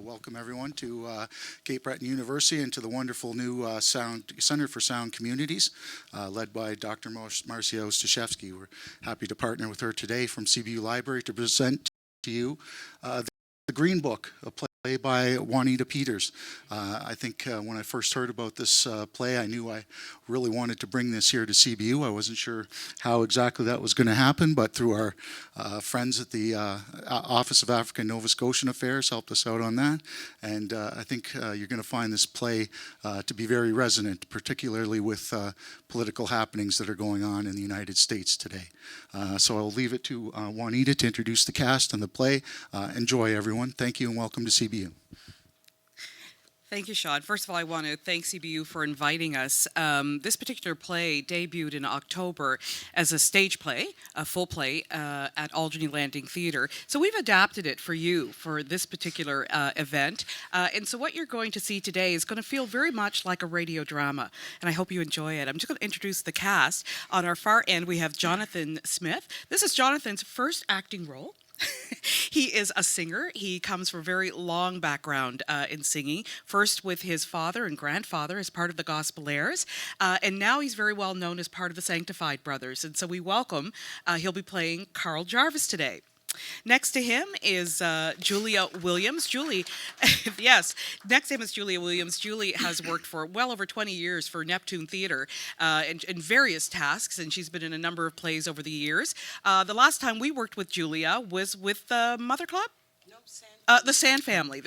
Welcome everyone to Cape Breton University and to the wonderful new Center for Sound Communities, led by Dr. Marcia Ostaszewski. We're happy to partner with her today from CBU Library to present to you the Green Book, a play by Juanita Peters. I think when I first heard about this play, I knew I really wanted to bring this here to CBU. I wasn't sure how exactly that was going to happen, but through our friends at the Office of African and Nova Scotian Affairs helped us out on that. And I think you're going to find this play to be very resonant, particularly with political happenings that are going on in the United States today. So I'll leave it to Juanita to introduce the cast and the play. Enjoy, everyone. Thank you and welcome to CBU. Thank you, Sean. First of all, I want to thank CBU for inviting us. This particular play debuted in October as a stage play, a full play, at Alderney Landing Theatre. So we've adapted it for you for this particular event. And so what you're going to see today is going to feel very much like a radio drama, and I hope you enjoy it. I'm just going to introduce the cast. On our far end, we have Jonathan Smith. This is Jonathan's first acting role. He is a singer. He comes from a very long background in singing, first with his father and grandfather as part of the Gospelaires, and now he's very well known as part of the Sanctified Brothers. And so we welcome, he'll be playing Carl Jarvis today. Next to him is Julia Williams. Julie, yes, next to him is Julia Williams. Julie has worked for well over 20 years for Neptune Theatre in various tasks, and she's been in a number of plays over the years. The last time we worked with Julia was with Mother Club? The Sand Family,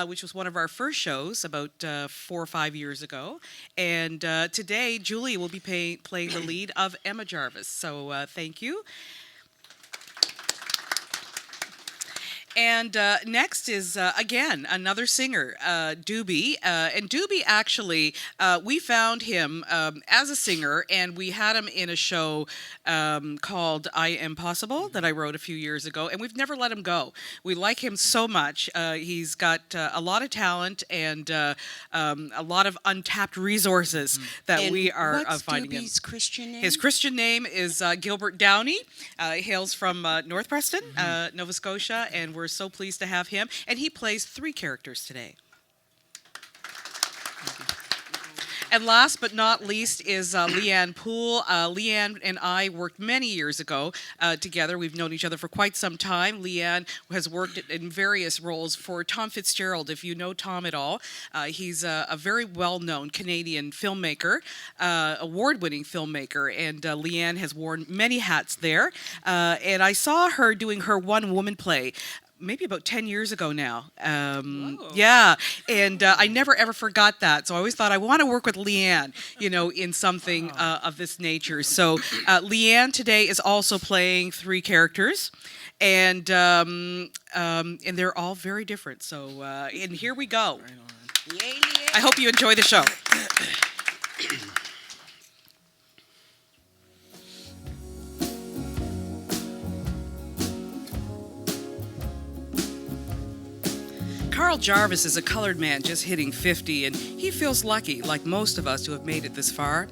which was one of our first shows about 4 or 5 years ago. And today, Julie will be playing the lead of Emma Jarvis. So thank you. And next is, again, another singer, Doobie. And Doobie, actually, we found him as a singer, and we had him in a show called I Am Possible that I wrote a few years ago, and we've never let him go. We like him so much. He's got a lot of talent and a lot of untapped resources that and we are what's finding Doobie's Christian name? His Christian name is Gilbert Downey. He hails from North Preston, Nova Scotia, and we're so pleased to have him. And he plays 3 characters today. And last but not least is Leanne Poole. Leanne and I worked many years ago together. We've known each other for quite some time. Leanne has worked in various roles for Tom Fitzgerald, if you know Tom at all. He's a very well-known Canadian filmmaker, award-winning filmmaker, and Leanne has worn many hats there. And I saw her doing her one-woman play maybe about 10 years ago now. Yeah, and I never ever forgot that. So I always thought I want to work with Leanne, you know, in something of this nature. So Leanne today is also playing 3 characters, and they're all very different. So and here we go. Yay, yay. I hope you enjoy the show. Carl Jarvis is a colored man just hitting 50, and he feels lucky, like most of us who have made it this far.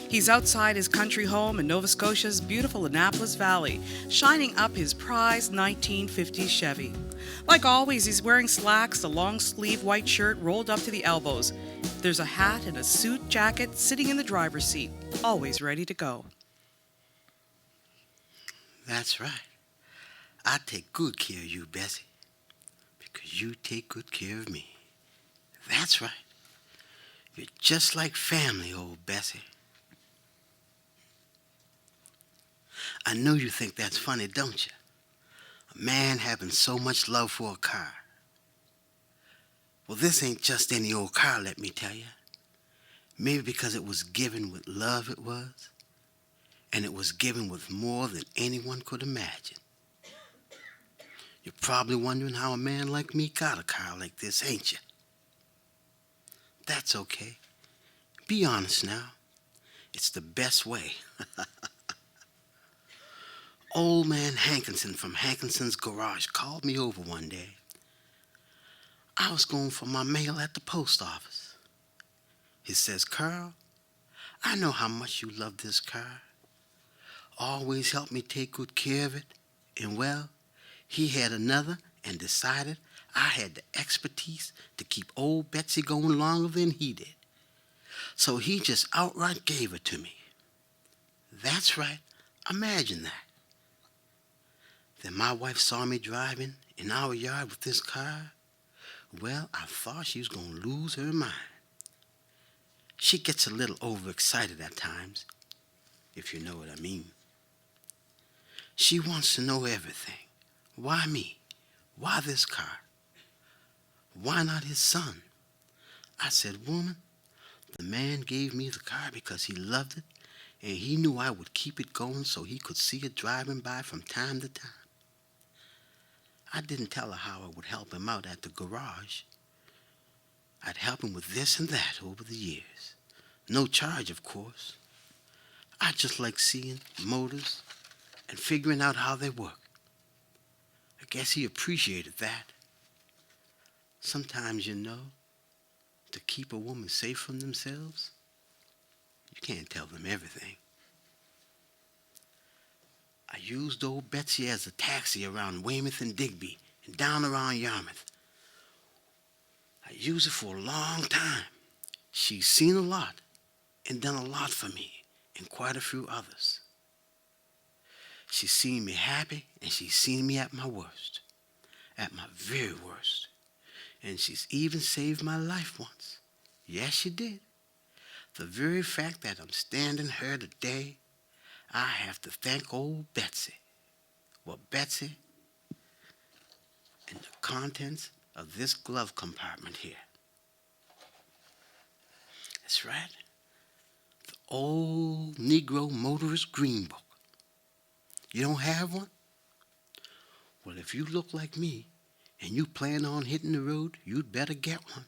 He's outside his country home in Nova Scotia's beautiful Annapolis Valley, shining up his prized 1950s Chevy. Like always, he's wearing slacks, a long-sleeve white shirt rolled up to the elbows. There's a hat and a suit jacket sitting in the driver's seat, always ready to go. That's right. I take good care of you, Bessie, because you take good care of me. That's right. You're just like family, old Bessie. I know you think that's funny, don't you? A man having so much love for a car. Well, this ain't just any old car, let me tell you. Maybe because it was given with love it was, and it was given with more than anyone could imagine. You're probably wondering how a man like me got a car like this, ain't you? That's okay. Be honest now. It's the best way. Old man Hankinson from Hankinson's Garage called me over one day. I was going for my mail at the post office. He says, "Carl, I know how much you love this car. Always helped me take good care of it. And well, he had another and decided I had the expertise to keep old Betsy going longer than he did. So he just outright gave her to me. That's right. Imagine that. Then my wife saw me driving in our yard with this car. Well, I thought she was going to lose her mind. She gets a little overexcited at times, if you know what I mean. She wants to know everything. Why me? Why this car? Why not his son? I said, woman, the man gave me the car because he loved it, and he knew I would keep it going so he could see it driving by from time to time. I didn't tell her how I would help him out at the garage. I'd help him with this and that over the years. No charge, of course. I just like seeing motors and figuring out how they work. I guess he appreciated that. Sometimes, you know, to keep a woman safe from themselves, you can't tell them everything. I used old Betsy as a taxi around Weymouth and Digby and down around Yarmouth. I used her for a long time. She's seen a lot and done a lot for me and quite a few others. She's seen me happy and she's seen me at my worst, at my very worst. And she's even saved my life once. Yes, she did. The very fact that I'm standing here today, I have to thank old Betsy. Well, Betsy and the contents of this glove compartment here. That's right. The old Negro Motorist Green Book. You don't have one? Well, if you look like me and you plan on hitting the road, you'd better get one.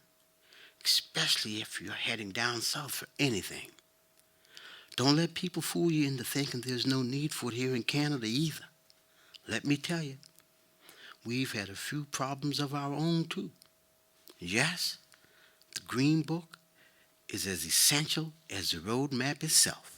Especially if you're heading down south for anything. Don't let people fool you into thinking there's no need for it here in Canada either. Let me tell you, we've had a few problems of our own too. Yes, the Green Book is as essential as the road map itself.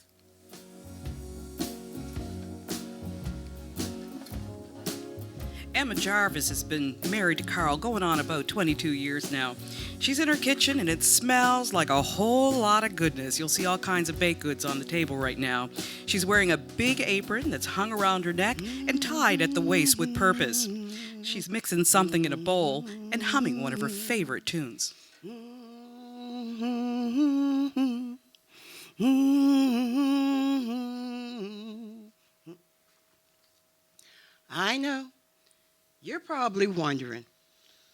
Emma Jarvis has been married to Carl going on about 22 years now. She's in her kitchen and it smells like a whole lot of goodness. You'll see all kinds of baked goods on the table right now. She's wearing a big apron that's hung around her neck and tied at the waist with purpose. She's mixing something in a bowl and humming one of her favorite tunes. I know. You're probably wondering,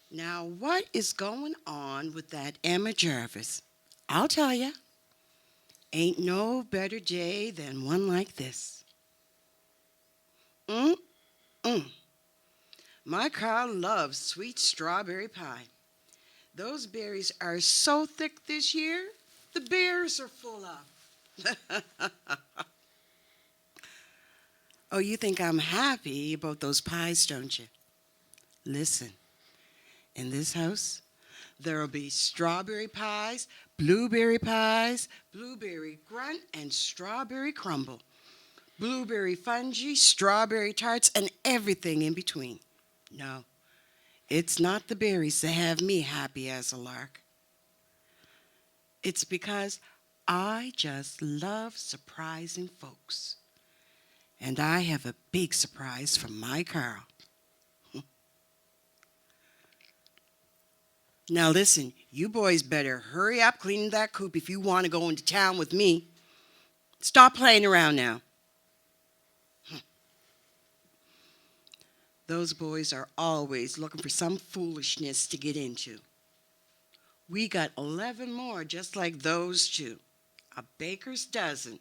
now what is going on with that Emma Jarvis? I'll tell ya. Ain't no better day than one like this. My Carl loves sweet strawberry pie. Those berries are so thick this year, the bears are full of. Oh, you think I'm happy about those pies, don't you? Listen, in this house, there'll be strawberry pies, blueberry grunt, and strawberry crumble, blueberry fungi, strawberry tarts, and everything in between. No, it's not the berries that have me happy as a lark. It's because I just love surprising folks. And I have a big surprise from my Carl. Now listen, you boys better hurry up cleaning that coop if you want to go into town with me. Stop playing around now. Those boys are always looking for some foolishness to get into. We got 11 more just like those two. A baker's dozen.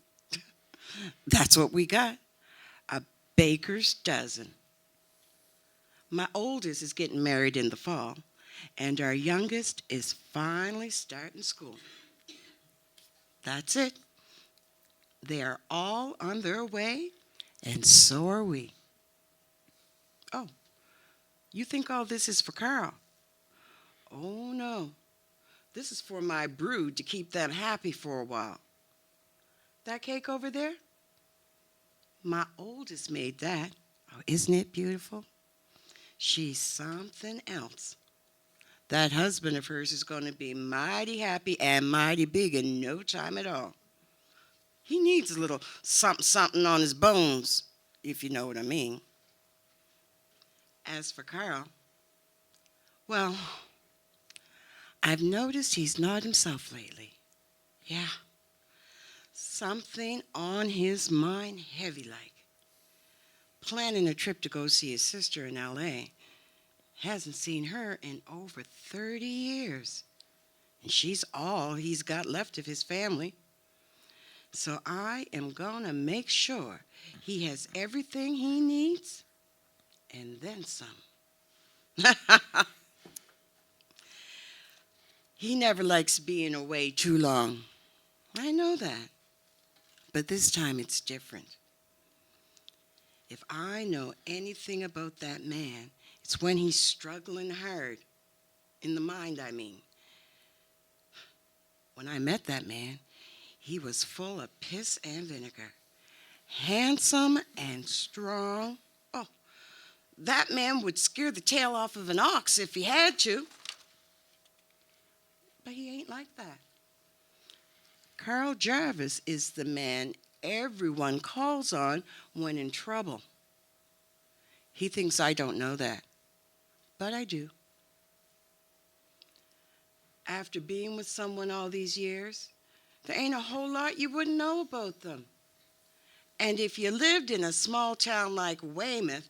That's what we got. A baker's dozen. My oldest is getting married in the fall, and our youngest is finally starting school. That's it. They are all on their way, and so are we. Oh, you think all this is for Carl? Oh, no. This is for my brood to keep them happy for a while. That cake over there? My oldest made that. Oh, isn't it beautiful? She's something else. That husband of hers is going to be mighty happy and mighty big in no time at all. He needs a little something something on his bones, if you know what I mean. As for Carl, well, I've noticed he's not himself lately. Yeah, something on his mind heavy like. Planning a trip to go see his sister in L.A. Hasn't seen her in over 30 years. And she's all he's got left of his family. So I am going to make sure he has everything he needs and then some. He never likes being away too long. I know that. But this time it's different. If I know anything about that man, it's when he's struggling hard. In the mind, I mean. When I met that man, he was full of piss and vinegar. Handsome and strong. Oh, that man would scare the tail off of an ox if he had to. But he ain't like that. Carl Jarvis is the man everyone calls on when in trouble. He thinks I don't know that, but I do. After being with someone all these years, there ain't a whole lot you wouldn't know about them. And if you lived in a small town like Weymouth,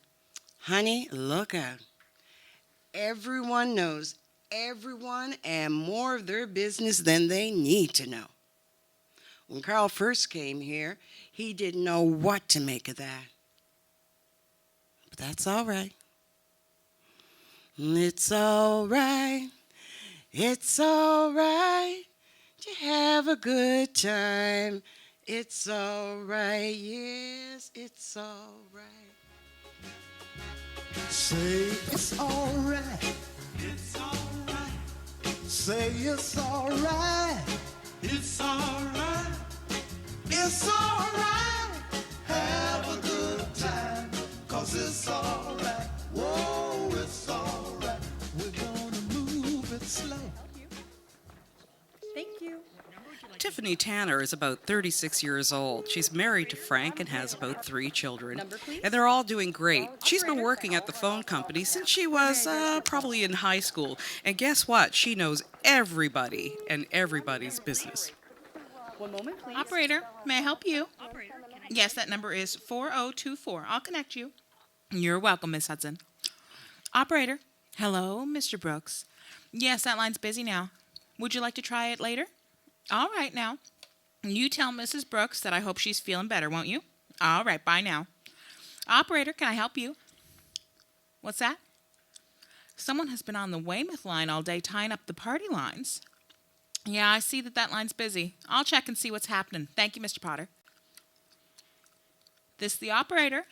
honey, look out. Everyone knows everyone and more of their business than they need to know. When Carl first came here, he didn't know what to make of that. But that's all right. It's all right. It's all right to have a good time. It's all right. Yes, it's all right. Say it's all right. It's all right. Say it's all right. It's all right. It's all right. Have a good time. 'Cause it's all right. Whoa, it's all right. We're gonna move it slow. Thank you. Tiffany Tanner is about 36 years old. She's married to Frank and has about 3 children. Number, please. And they're all doing great. She's been working at the phone company since she was probably in high school. And guess what? She knows everybody and everybody's business. One moment, please. Operator, may I help you? Yes, that number is 4024. I'll connect you. You're welcome, Miss Hudson. Operator, hello, Mr. Brooks. Yes, that line's busy now. Would you like to try it later? All right, now. You tell Mrs. Brooks that I hope she's feeling better, won't you? All right, bye now. Operator, can I help you? What's that? Someone has been on the Weymouth line all day tying up the party lines. Yeah, I see that line's busy. I'll check and see what's happening. Thank you, Mr. Potter. This the operator.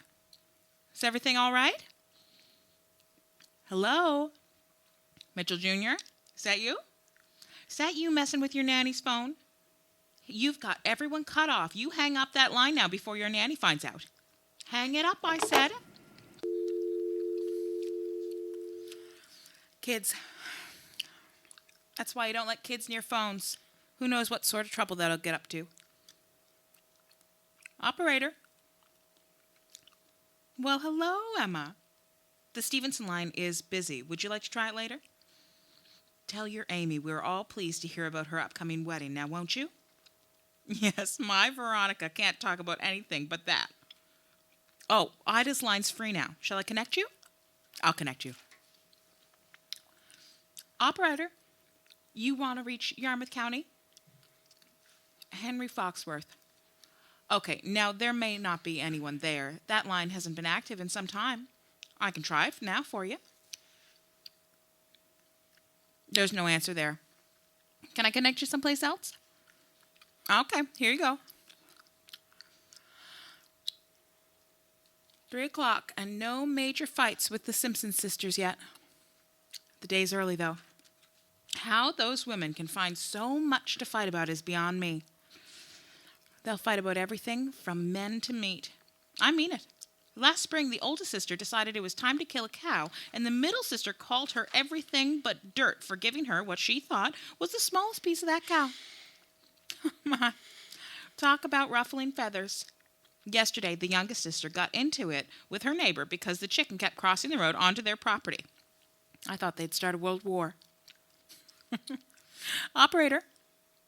Is everything all right? Hello? Mitchell Jr.? Is that you? Is that you messing with your nanny's phone? You've got everyone cut off. You hang up that line now before your nanny finds out. Hang it up, I said. Kids. That's why you don't let kids near phones. Who knows what sort of trouble that'll get up to. Operator. Well, hello, Emma. The Stevenson line is busy. Would you like to try it later? Tell your Amy we're all pleased to hear about her upcoming wedding, now won't you? Yes, my Veronica can't talk about anything but that. Oh, Ida's line's free now. Shall I connect you? I'll connect you. Operator, you want to reach Yarmouth County? Henry Foxworth. Okay, now there may not be anyone there. That line hasn't been active in some time. I can try it now for you. There's no answer there. Can I connect you someplace else? Okay, here you go. 3:00 and no major fights with the Simpson sisters yet. The day's early, though. How those women can find so much to fight about is beyond me. They'll fight about everything from men to meat. I mean it. Last spring, the oldest sister decided it was time to kill a cow, and the middle sister called her everything but dirt for giving her what she thought was the smallest piece of that cow. My, talk about ruffling feathers. Yesterday, the youngest sister got into it with her neighbor because the chicken kept crossing the road onto their property. I thought they'd start a world war. Operator.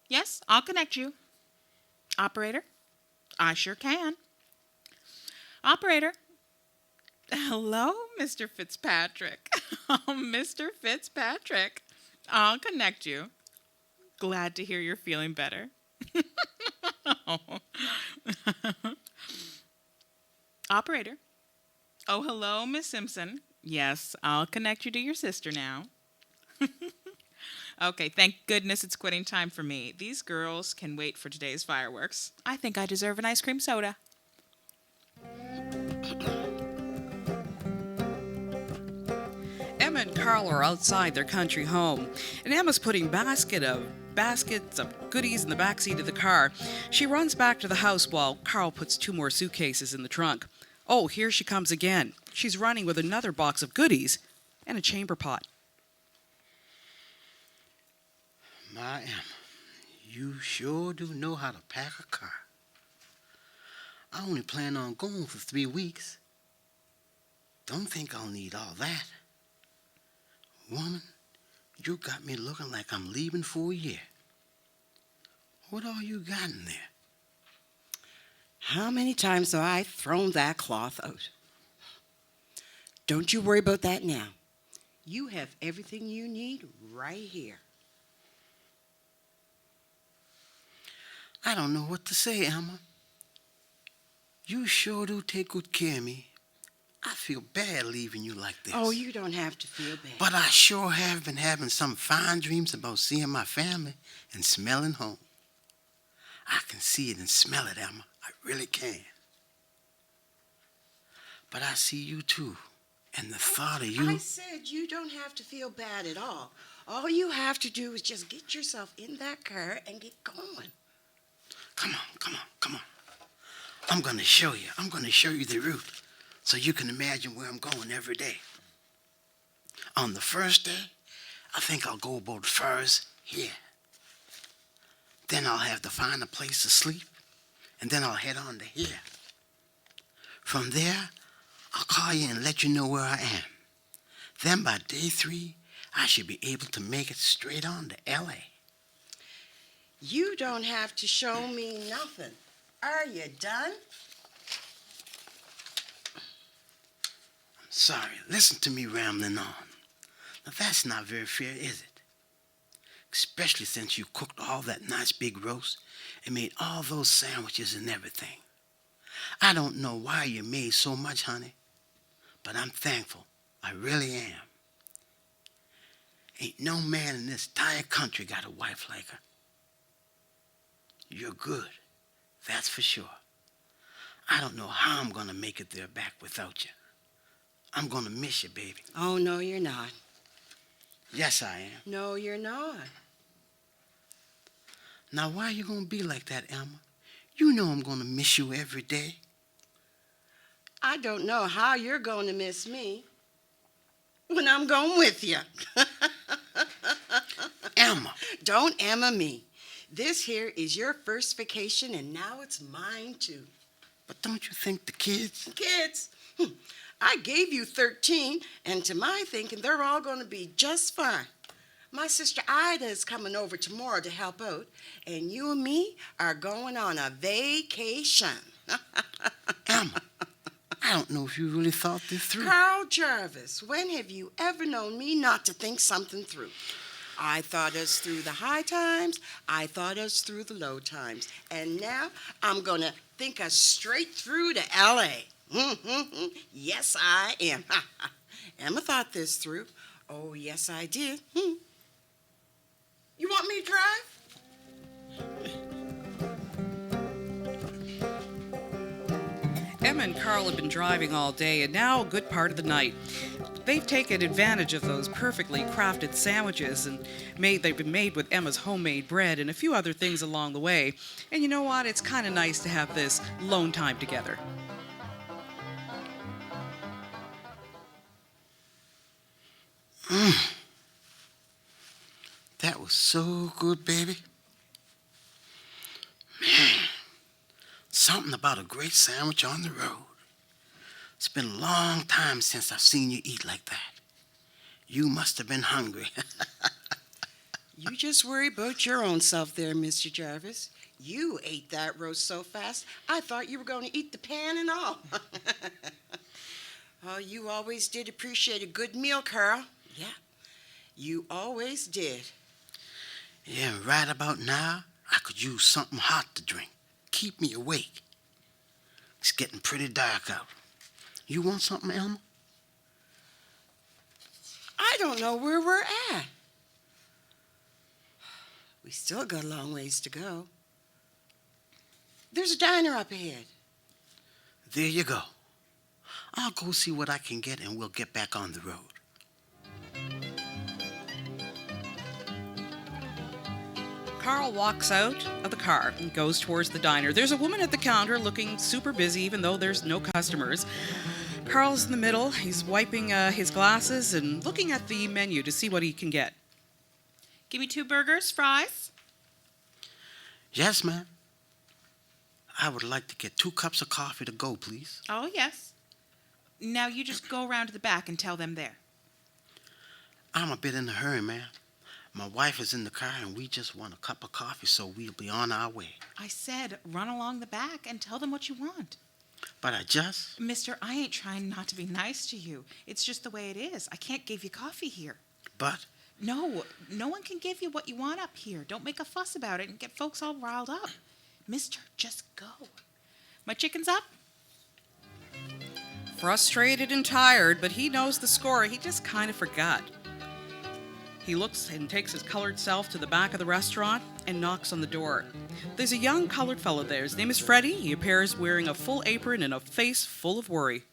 Yes, I'll connect you. Operator. I sure can. Operator. Hello, Mr. Fitzpatrick. Oh, Mr. Fitzpatrick. I'll connect you. Glad to hear you're feeling better. Operator. Oh, hello, Miss Simpson. Yes, I'll connect you to your sister now. Okay, thank goodness it's quitting time for me. These girls can wait for today's fireworks. I think I deserve an ice cream soda. Emma and Carl are outside their country home, and Emma's putting baskets of goodies in the backseat of the car. She runs back to the house while Carl puts 2 more suitcases in the trunk. Oh, here she comes again. She's running with another box of goodies and a chamber pot. My Emma, you sure do know how to pack a car. I only plan on going for 3 weeks. Don't think I'll need all that. Woman, you got me looking like I'm leaving for a year. What all you got in there? How many times have I thrown that cloth out? Don't you worry about that now. You have everything you need right here. I don't know what to say, Emma. You sure do take good care of me. I feel bad leaving you like this. Oh, you don't have to feel bad. But I sure have been having some fine dreams about seeing my family and smelling home. I can see it and smell it, Emma. I really can. But I see you too, and the thought of you... I said you don't have to feel bad at all. All you have to do is just get yourself in that car and get going. Come on. I'm going to show you. I'm going to show you the route so you can imagine where I'm going every day. On the first day, I think I'll go about first here. Then I'll have to find a place to sleep, and then I'll head on to here. From there, I'll call you and let you know where I am. Then by day 3, I should be able to make it straight on to L.A. You don't have to show me nothing. Are you done? I'm sorry. Listen to me rambling on. Now, that's not very fair, is it? Especially since you cooked all that nice big roast and made all those sandwiches and everything. I don't know why you made so much, honey, but I'm thankful. I really am. Ain't no man in this entire country got a wife like her. You're good, that's for sure. I don't know how I'm going to make it there back without you. I'm going to miss you, baby. Oh, no, you're not. Yes, I am. No, you're not. Now, why are you going to be like that, Emma? You know I'm going to miss you every day. I don't know how you're going to miss me when I'm going with you. Emma. Don't Emma me. This here is your first vacation, and now it's mine, too. But don't you think the kids... Kids? I gave you 13, and to my thinking, they're all going to be just fine. My sister Ida is coming over tomorrow to help out, and you and me are going on a vacation. Emma, I don't know if you really thought this through. Carl Jarvis, when have you ever known me not to think something through? I thought us through the high times, I thought us through the low times, and now I'm going to think us straight through to L.A. Yes, I am. Emma thought this through. Oh, yes, I did. You want me to drive? Emma and Carl have been driving all day, and now a good part of the night. They've taken advantage of those perfectly crafted sandwiches and they've been made with Emma's homemade bread and a few other things along the way. And you know what? It's kind of nice to have this alone time together. That was so good, baby. Something about a great sandwich on the road. It's been a long time since I've seen you eat like that. You must have been hungry. You just worry about your own self there, Mr. Jarvis. You ate that roast so fast, I thought you were going to eat the pan and all. Oh, you always did appreciate a good meal, Carl. Yeah, you always did. Yeah, right about now, I could use something hot to drink. Keep me awake. It's getting pretty dark out. You want something, Elma? I don't know where we're at. We still got a long ways to go. There's a diner up ahead. There you go. I'll go see what I can get and we'll get back on the road. Carl walks out of the car and goes towards the diner. There's a woman at the counter looking super busy, even though there's no customers. Carl's in the middle. He's wiping his glasses and looking at the menu to see what he can get. Give me 2 burgers, fries. Yes, ma'am. I would like to get 2 cups of coffee to go, please. Oh, yes. Now you just go around to the back and tell them there. I'm a bit in a hurry, ma'am. My wife is in the car and we just want a cup of coffee, so we'll be on our way. I said run along the back and tell them what you want. But I just... Mister, I ain't trying not to be nice to you. It's just the way it is. I can't give you coffee here. But... No one can give you what you want up here. Don't make a fuss about it and get folks all riled up. Mister, just go. My chicken's up? Frustrated and tired, but he knows the score. He just kind of forgot. He looks and takes his colored self to the back of the restaurant and knocks on the door. There's a young colored fellow there. His name is Freddie. He appears wearing a full apron and a face full of worry.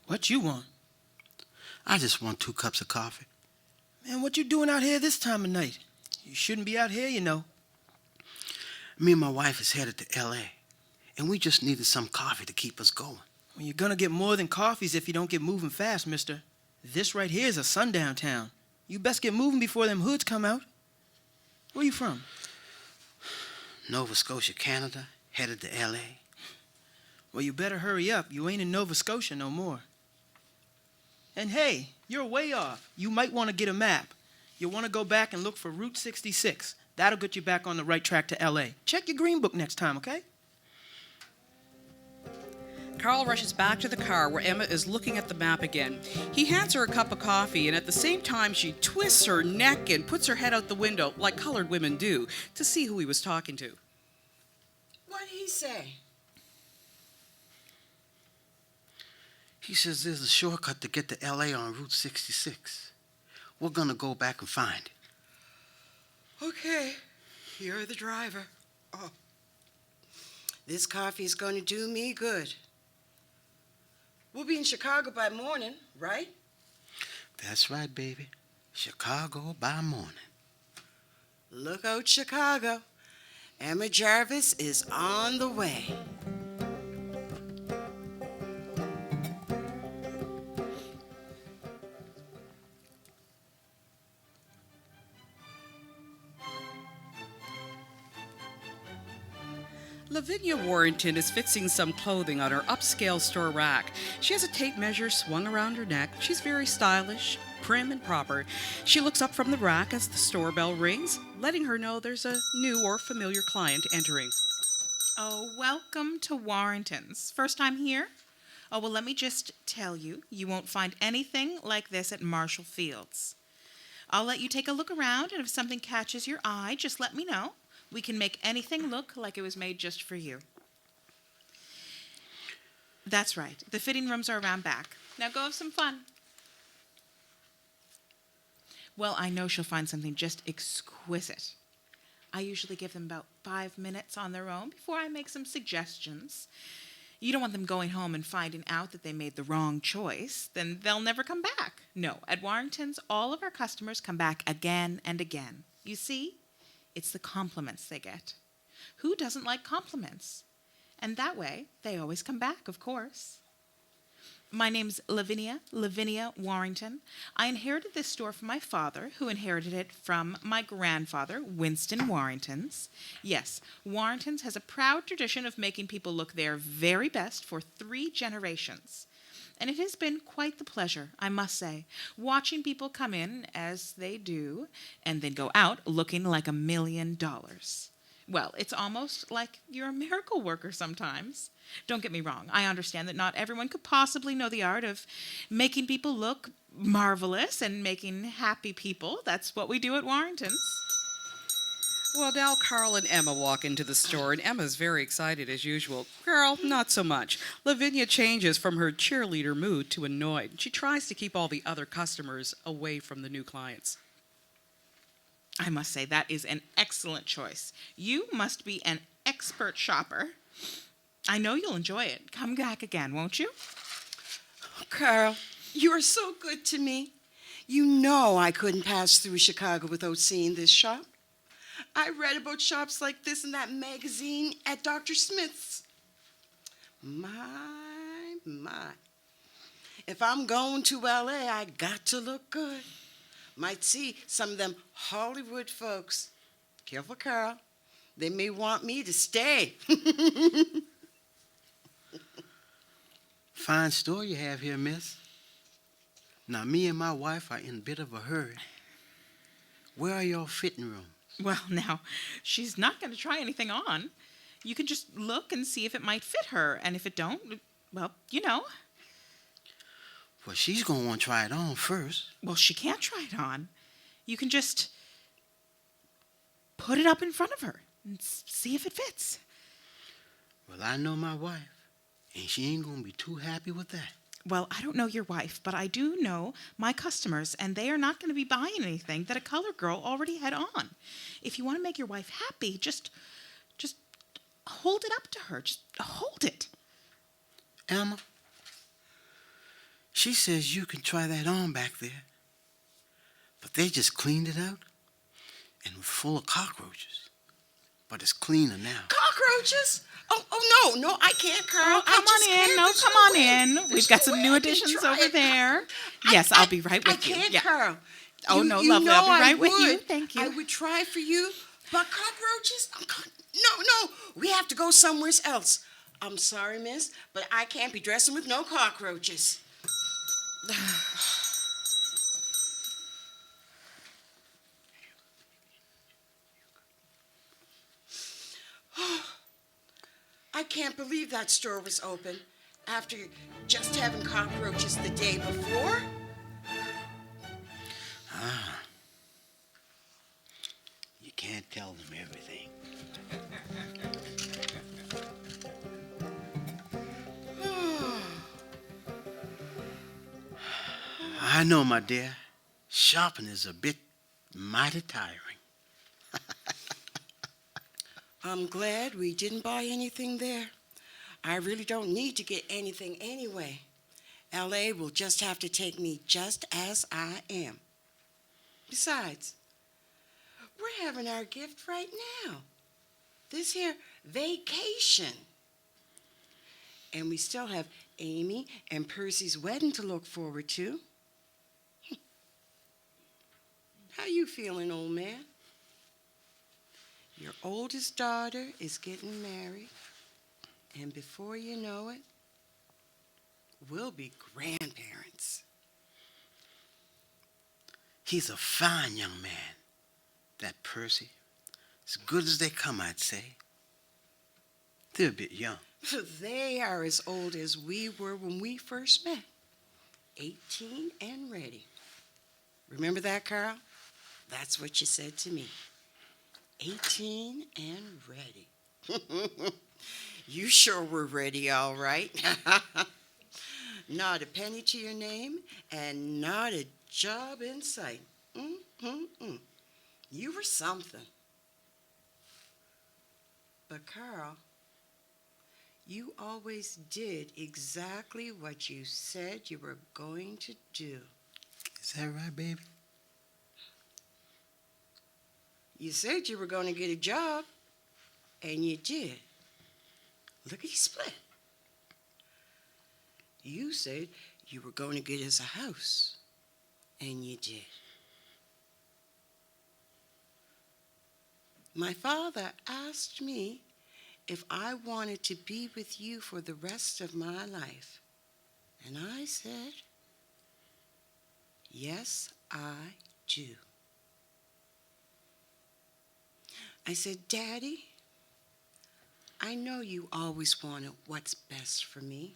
What you want? I just want 2 cups of coffee. Man, what you doing out here this time of night? You shouldn't be out here, you know. Me and my wife is headed to L.A., and we just needed some coffee to keep us going. Well, you're gonna get more than coffees if you don't get moving fast, mister. This right here is a sundown town. You best get moving before them hoods come out. Where you from? Nova Scotia, Canada, headed to L.A. Well, you better hurry up. You ain't in Nova Scotia no more. And hey, you're way off. You might want to get a map. You'll want to go back and look for Route 66. That'll get you back on the right track to L.A. Check your green book next time, okay? Carl rushes back to the car where Emma is looking at the map again. He hands her a cup of coffee, and at the same time she twists her neck and puts her head out the window, like colored women do, to see who he was talking to. What'd he say? He says there's a shortcut to get to L.A. on Route 66. We're gonna go back and find it. Okay, you're the driver. Oh, this coffee's going to do me good. We'll be in Chicago by morning, right? That's right, baby. Chicago by morning. Look out, Chicago. Emma Jarvis is on the way. Lavinia Warrington is fixing some clothing on her upscale store rack. She has a tape measure swung around her neck. She's very stylish, prim and proper. She looks up from the rack as the store bell rings, letting her know there's a new or familiar client entering. Oh, welcome to Warrington's. First time here? Oh, well, let me just tell you, you won't find anything like this at Marshall Fields. I'll let you take a look around, and if something catches your eye, just let me know. We can make anything look like it was made just for you. That's right. The fitting rooms are around back. Now go have some fun. Well, I know she'll find something just exquisite. I usually give them about 5 minutes on their own before I make some suggestions. You don't want them going home and finding out that they made the wrong choice. Then they'll never come back. No, at Warrington's, all of our customers come back again and again. You see? It's the compliments they get. Who doesn't like compliments? And that way, they always come back, of course. My name's Lavinia Warrington. I inherited this store from my father, who inherited it from my grandfather, Winston Warrington's. Yes, Warrington's has a proud tradition of making people look their very best for 3 generations. And it has been quite the pleasure, I must say, watching people come in as they do and then go out looking like $1 million. Well, it's almost like you're a miracle worker sometimes. Don't get me wrong. I understand that not everyone could possibly know the art of making people look marvelous and making happy people. That's what we do at Warrington's. Well, now Carl and Emma walk into the store, and Emma's very excited as usual. Carl, not so much. Lavinia changes from her cheerleader mood to annoyed. She tries to keep all the other customers away from the new clients. I must say, that is an excellent choice. You must be an expert shopper. I know you'll enjoy it. Come back again, won't you? Carl, you are so good to me. You know I couldn't pass through Chicago without seeing this shop. I read about shops like this in that magazine at Dr. Smith's. My. If I'm going to LA, I got to look good. Might see some of them Hollywood folks. Careful, Carl. They may want me to stay. Fine store you have here, miss. Now, me and my wife are in a bit of a hurry. Where are your fitting rooms? Well, now, she's not going to try anything on. You can just look and see if it might fit her, and if it don't, well, you know. Well, she's going to want to try it on first. Well, she can't try it on. You can just put it up in front of her and see if it fits. Well, I know my wife, and she ain't going to be too happy with that. Well, I don't know your wife, but I do know my customers, and they are not going to be buying anything that a colored girl already had on. If you want to make your wife happy, just hold it up to her. Just hold it. Emma, she says you can try that on back there, but they just cleaned it out and it was full of cockroaches. But it's cleaner now. Cockroaches? Oh, no, I can't, Carl. Oh, come on in. No, come on in. We've got some new additions over there. Yes, I'll be right with you. I can't, Yeah. Carl. Oh, no, lovely. know I'll be right I with you. would. Thank you. I would try for you, but cockroaches? No. We have to go somewhere else. I'm sorry, miss, but I can't be dressing with no cockroaches. I can't believe that store was open after just having cockroaches the day before. You can't tell them everything. I know, my dear. Shopping is a bit mighty tiring. I'm glad we didn't buy anything there. I really don't need to get anything anyway. LA will just have to take me just as I am. Besides, we're having our gift right now. This here vacation. And we still have Amy and Percy's wedding to look forward to. How you feeling, old man? Your oldest daughter is getting married, and before you know it, we'll be grandparents. He's a fine young man, that Percy. As good as they come, I'd say. They're a bit young. They are as old as we were when we first met. 18 and ready. Remember that, Carl? That's what you said to me. 18 and ready. You sure were ready, all right. Not a penny to your name and not a job in sight. You were something. But Carl, you always did exactly what you said you were going to do. Is that right, baby? You said you were going to get a job, and you did. Look at you split. You said you were going to get us a house, and you did. My father asked me if I wanted to be with you for the rest of my life. And I said, yes, I do. I said, Daddy, I know you always wanted what's best for me.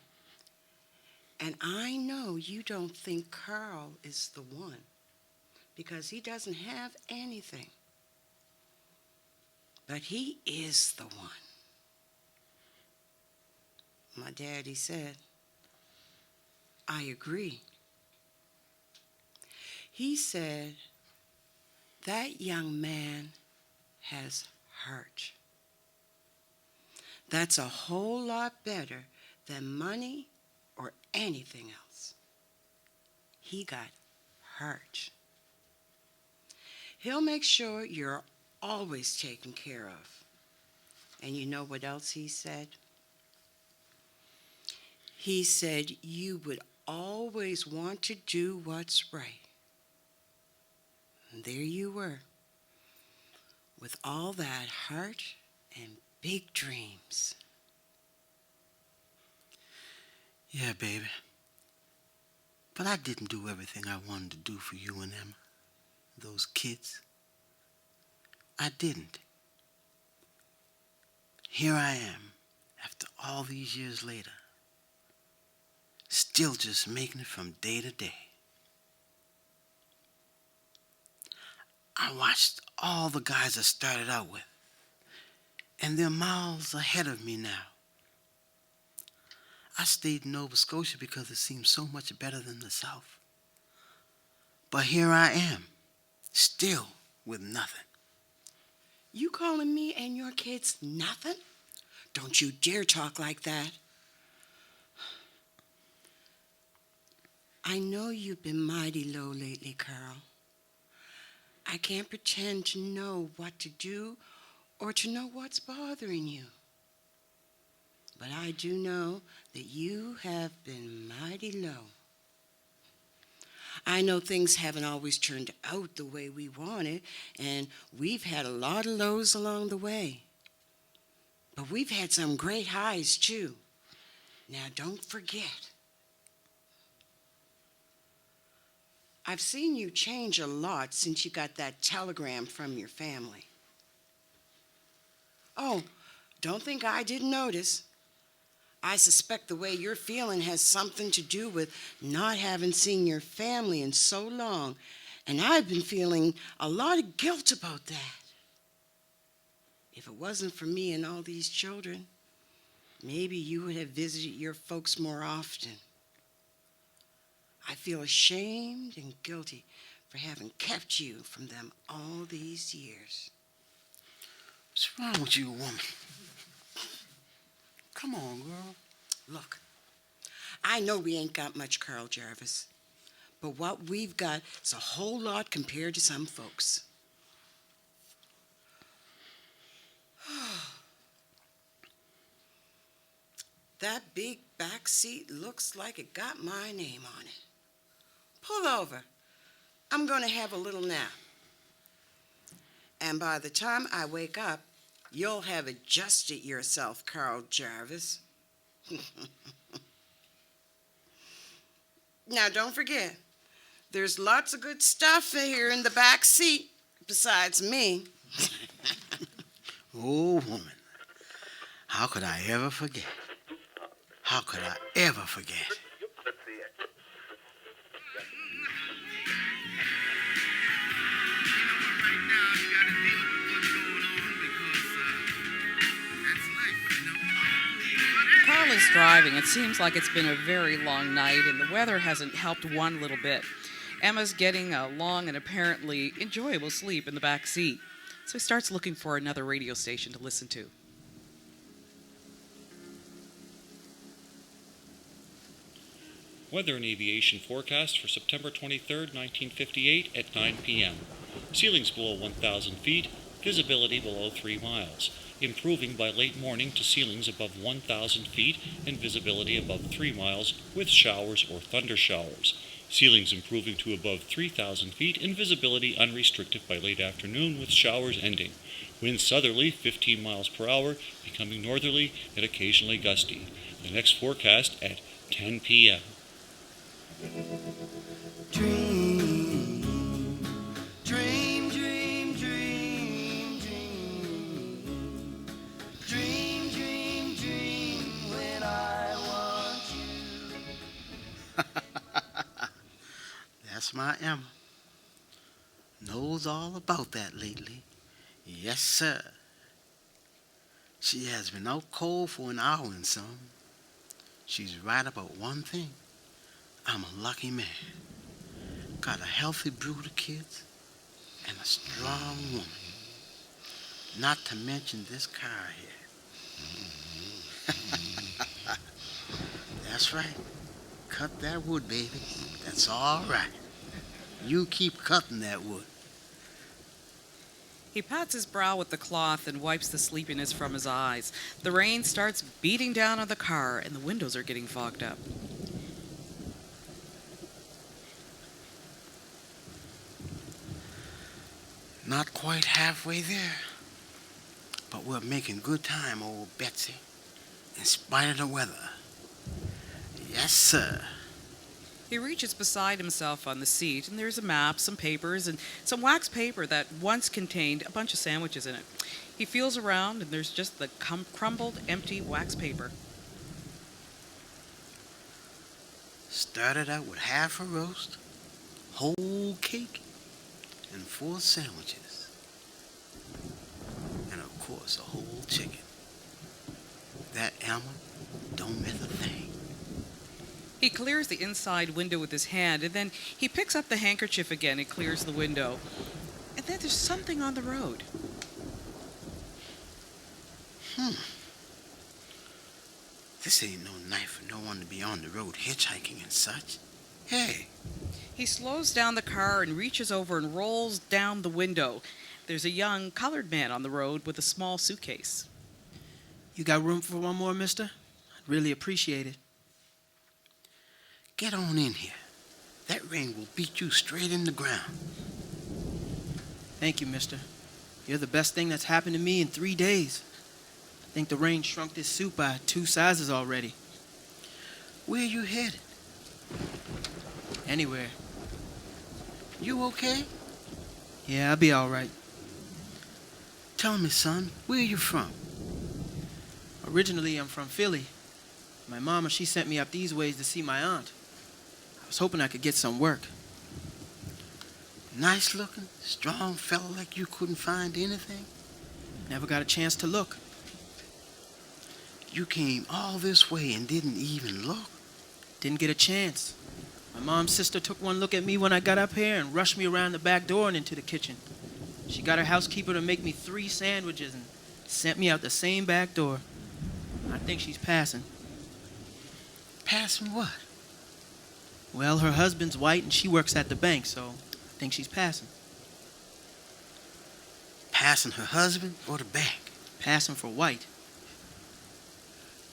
And I know you don't think Carl is the one because he doesn't have anything. But he is the one. My daddy said, I agree. He said, that young man has hurt. That's a whole lot better than money or anything else. He got hurt. He'll make sure you're always taken care of. And you know what else he said? He said you would always want to do what's right. And there you were, with all that heart and big dreams. Yeah, baby. But I didn't do everything I wanted to do for you and Emma, those kids. I didn't. Here I am, after all these years later, still just making it from day to day. I watched all the guys I started out with, and they're miles ahead of me now. I stayed in Nova Scotia because it seemed so much better than the South. But here I am, still with nothing. You calling me and your kids nothing? Don't you dare talk like that. I know you've been mighty low lately, Carl. I can't pretend to know what to do or to know what's bothering you. But I do know that you have been mighty low. I know things haven't always turned out the way we wanted, and we've had a lot of lows along the way. But we've had some great highs, too. Now, don't forget. I've seen you change a lot since you got that telegram from your family. Oh, don't think I didn't notice. I suspect the way you're feeling has something to do with not having seen your family in so long, and I've been feeling a lot of guilt about that. If it wasn't for me and all these children, maybe you would have visited your folks more often. I feel ashamed and guilty for having kept you from them all these years. What's wrong with you, woman? Come on, girl. Look, I know we ain't got much, Carl Jarvis, but what we've got is a whole lot compared to some folks. That big back seat looks like it got my name on it. Pull over. I'm going to have a little nap. And by the time I wake up, you'll have adjusted yourself, Carl Jarvis. Now, don't forget, there's lots of good stuff here in the back seat besides me. Oh, woman. How could I ever forget? How could I ever forget? Carl is driving. It seems like it's been a very long night, and the weather hasn't helped one little bit. Emma's getting a long and apparently enjoyable sleep in the back seat, so he starts looking for another radio station to listen to. Weather and aviation forecast for September 23rd, 1958 at 9 p.m. Ceilings below 1,000 feet, visibility below 3 miles. improving by late morning to ceilings above 1,000 feet and visibility above 3 miles with showers or thunder showers. Ceilings improving to above 3,000 feet and visibility unrestricted by late afternoon with showers ending. Wind southerly 15 miles per hour, becoming northerly and occasionally gusty. The next forecast at 10 p.m. Dream, dream, dream, dream, dream. Dream, dream, dream when I want you. That's my Emma. Knows all about that lately. Yes, sir. She has been out cold for an hour and some. She's right about one thing. I'm a lucky man. Got a healthy brood of kids and a strong woman. Not to mention this car here. That's right. Cut that wood, baby. That's all right. You keep cutting that wood. He pats his brow with the cloth and wipes the sleepiness from his eyes. The rain starts beating down on the car, and the windows are getting fogged up. Not quite halfway there, but we're making good time, old Betsy, in spite of the weather. Yes, sir. He reaches beside himself on the seat, and there's a map, some papers, and some wax paper that once contained a bunch of sandwiches in it. He feels around, and there's just the crumbled, empty wax paper. Started out with half a roast, whole cake, and 4 sandwiches. And of course, a whole chicken. That Emma don't miss a thing. He clears the inside window with his hand, and then he picks up the handkerchief again and clears the window. And then there's something on the road. This ain't no night for no one to be on the road hitchhiking and such. Hey, He slows down the car and reaches over and rolls down the window. There's a young colored man on the road with a small suitcase. You got room for one more, mister? I'd really appreciate it. get on in here. That rain will beat you straight in the ground. Thank you, mister. You're the best thing that's happened to me in 3 days. I think the rain shrunk this suit by 2 sizes already. Where you headed? Anywhere. You okay? Yeah, I'll be all right. Tell me, son, where you from? Originally, I'm from Philly. My mama, she sent me up these ways to see my aunt. I was hoping I could get some work. Nice looking, strong fella like you couldn't find anything? Never got a chance to look. You came all this way and didn't even look? Didn't get a chance. My mom's sister took one look at me when I got up here and rushed me around the back door and into the kitchen. She got her housekeeper to make me 3 sandwiches and sent me out the same back door. I think she's passing. Passing what? Well, her husband's white and she works at the bank, so I think she's passing. Passing her husband or the bank? Passing for white.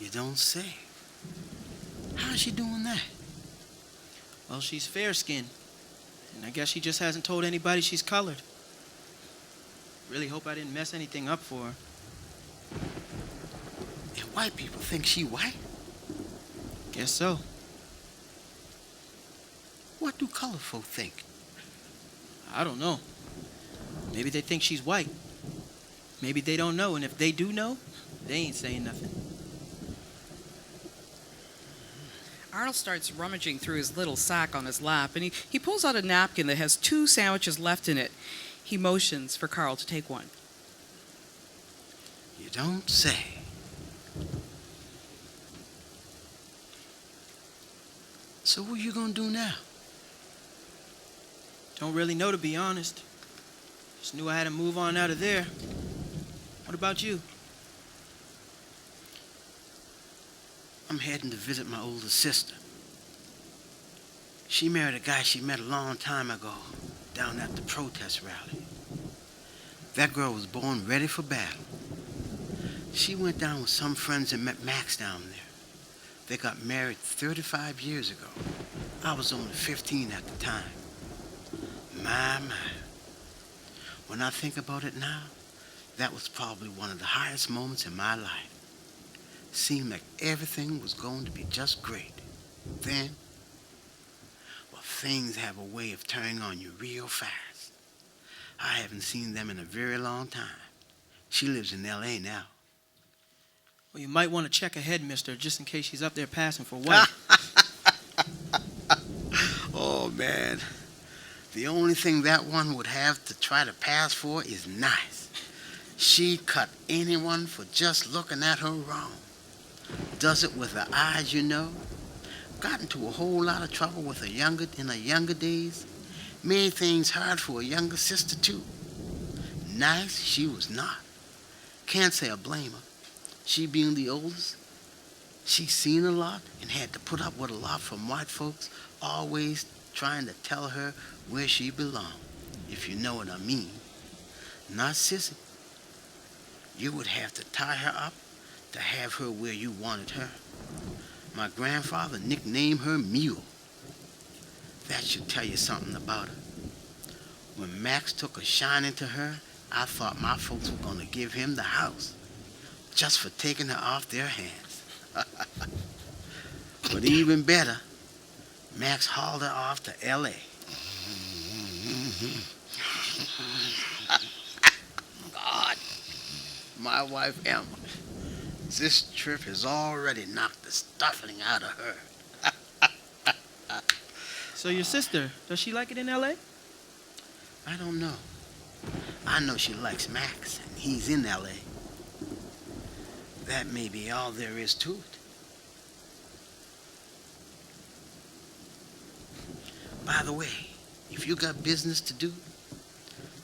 You don't say. How's she doing that? Well, she's fair-skinned, and I guess she just hasn't told anybody she's colored. Really hope I didn't mess anything up for her. And white people think she white? Guess so. What do colored folk think? I don't know. Maybe they think she's white. Maybe they don't know, and if they do know, they ain't saying nothing. Arnold starts rummaging through his little sack on his lap, and he pulls out a napkin that has 2 sandwiches left in it. He motions for Carl to take one. You don't say. So what you gonna do now? Don't really know, to be honest. Just knew I had to move on out of there. What about you? I'm heading to visit my older sister. She married a guy she met a long time ago down at the protest rally. That girl was born ready for battle. She went down with some friends and met Max down there. They got married 35 years ago. I was only 15 at the time. My. When I think about it now, that was probably one of the highest moments in my life. Seemed like everything was going to be just great. Then, well, things have a way of turning on you real fast. I haven't seen them in a very long time. She lives in L.A. now. Well, you might want to check ahead, mister, just in case she's up there passing for white. Oh, man. The only thing that one would have to try to pass for is nice. She'd cut anyone for just looking at her wrong. Does it with her eyes, you know. Got into a whole lot of trouble with her in her younger days. Made things hard for a younger sister, too. Nice, she was not. Can't say I blame her. She being the oldest, she's seen a lot and had to put up with a lot from white folks, always trying to tell her where she belonged, if you know what I mean. Not sissy. You would have to tie her up to have her where you wanted her. My grandfather nicknamed her Mule. That should tell you something about her. When Max took a shining to her, I thought my folks were going to give him the house just for taking her off their hands. But even better, Max hauled her off to L.A. God, my wife Emma, this trip has already knocked the stuffing out of her. So your sister, does she like it in L.A.? I don't know. I know she likes Max, and he's in L.A. That may be all there is to it. By the way, if you got business to do,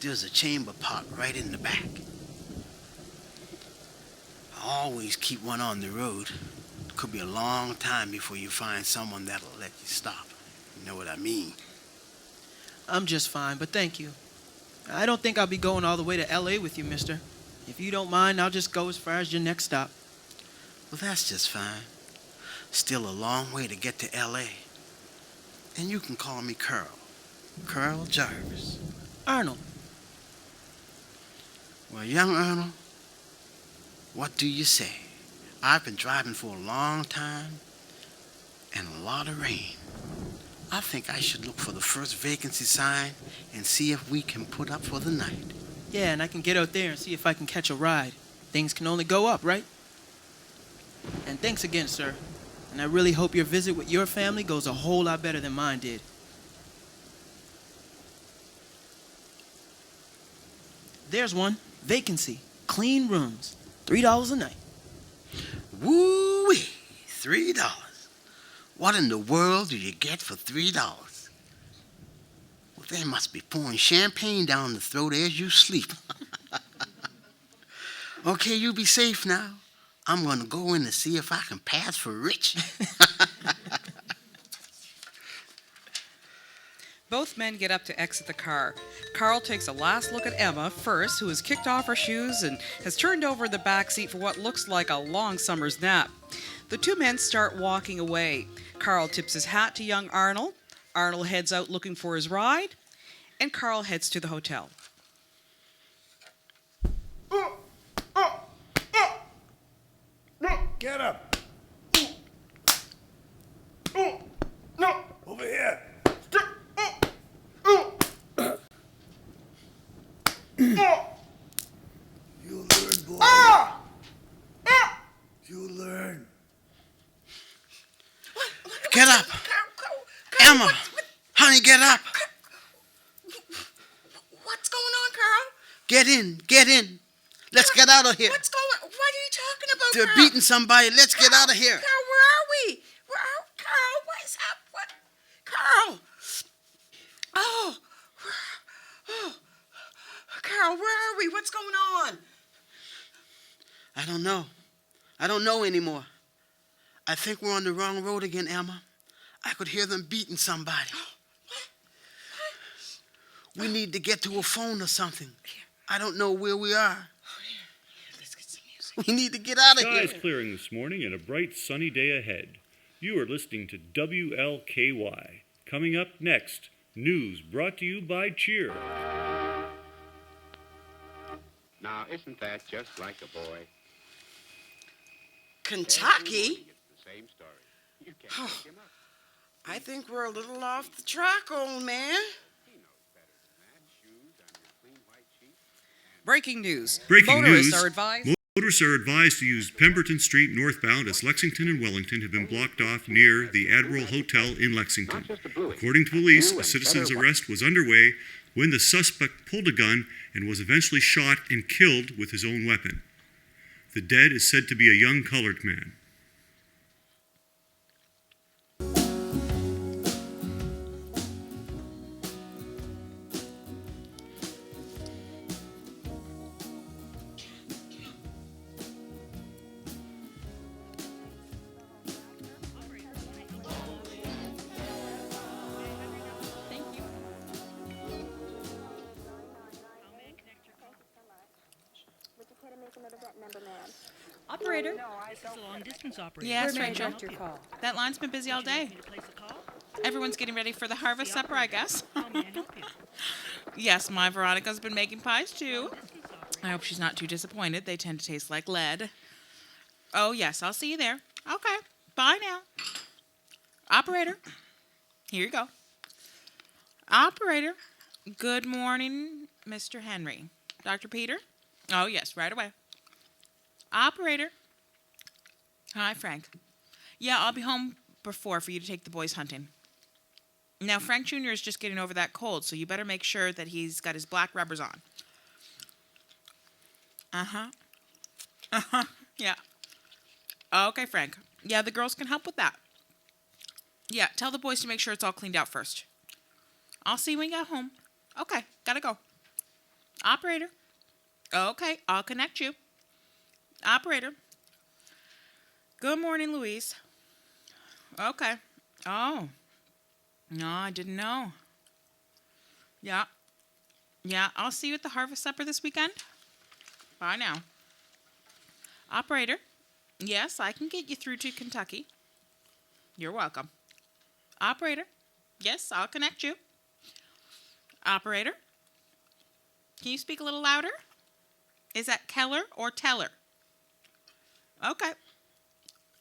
there's a chamber parked right in the back. I always keep one on the road. Could be a long time before you find someone that'll let you stop. You know what I mean? I'm just fine, but thank you. I don't think I'll be going all the way to L.A. with you, mister. If you don't mind, I'll just go as far as your next stop. Well, that's just fine. Still a long way to get to L.A. And you can call me Curl. Curl Jarvis. Arnold. Well, young Arnold, what do you say? I've been driving for a long time and a lot of rain. I think I should look for the first vacancy sign and see if we can put up for the night. Yeah, and I can get out there and see if I can catch a ride. Things can only go up, right? And thanks again, sir. And I really hope your visit with your family goes a whole lot better than mine did. There's one. Vacancy. Clean rooms. $3 a night. Woo-wee! $3. What in the world do you get for $3? Well, they must be pouring champagne down the throat as you sleep. Okay, you be safe now. I'm going to go in and see if I can pass for rich. Both men get up to exit the car. Carl takes a last look at Emma first, who has kicked off her shoes and has turned over the back seat for what looks like a long summer's nap. The two men start walking away. Carl tips his hat to young Arnold. Arnold heads out looking for his ride, and Carl heads to the hotel. Get up. No. Over here. You learn, boy. You learn. Get up. Emma, honey, get up. What's going on, Carl? Get in. Let's get out of here. What's going on? What are you talking about, They're Carl? beating somebody. Let's get out of here. Carl, where are we? Carl, what's up? What? Carl. Oh. Carl, where are we? What's going on? I don't know. I don't know anymore. I think we're on the wrong road again, Emma. I could hear them beating somebody. We need to get to a phone or something. I don't know where we are. Let's get some music. We need to get out of Skies here. clearing this morning and a bright sunny day ahead. You are listening to WLKY. Coming up next, news brought to you by Cheer. Now, isn't that just like a boy? Kentucky? It's the same story. You can't make him up. I think we're a little off the track, old man. He knows better than that. Shoes on your clean white sheets. Breaking news. Breaking Motorists news. are advised. Motorists are advised to use Pemberton Street northbound as Lexington and Wellington have been blocked off near the Admiral Hotel in Lexington. Not just a bluey. According to police, Blue a and citizen's better arrest was underway when the suspect pulled a gun and was eventually shot and killed with his own weapon. The dead is said to be a young colored man. Operator. This is a long-distance operator. Yes, Where may I Rachel. direct your call? That line's been busy all day. Need to place a call? Everyone's getting ready for the harvest supper, I guess. How may I help you? Yes, my Veronica's been making pies too. I hope she's not too disappointed. They tend to taste like lead. Oh, yes, I'll see you there. Okay, bye now. Operator, here you go. Operator, good morning, Mr. Henry. Dr. Peter? Oh, yes, right away. Operator. Hi, Frank. Yeah, I'll be home before for you to take the boys hunting. Now, Frank Jr. is just getting over that cold, so you better make sure that he's got his black rubbers on. Uh-huh. Uh-huh. Yeah. Okay, Frank. Yeah, the girls can help with that. Yeah, tell the boys to make sure it's all cleaned out first. I'll see you when you get home. Okay, gotta go. Operator. Okay, I'll connect you. Operator. Good morning, Louise. Okay. Oh. No, I didn't know. Yeah. Yeah, I'll see you at the harvest supper this weekend. Bye now. Operator. Yes, I can get you through to Kentucky. You're welcome. Operator. Yes, I'll connect you. Operator. Can you speak a little louder? Is that Keller or Teller? Okay.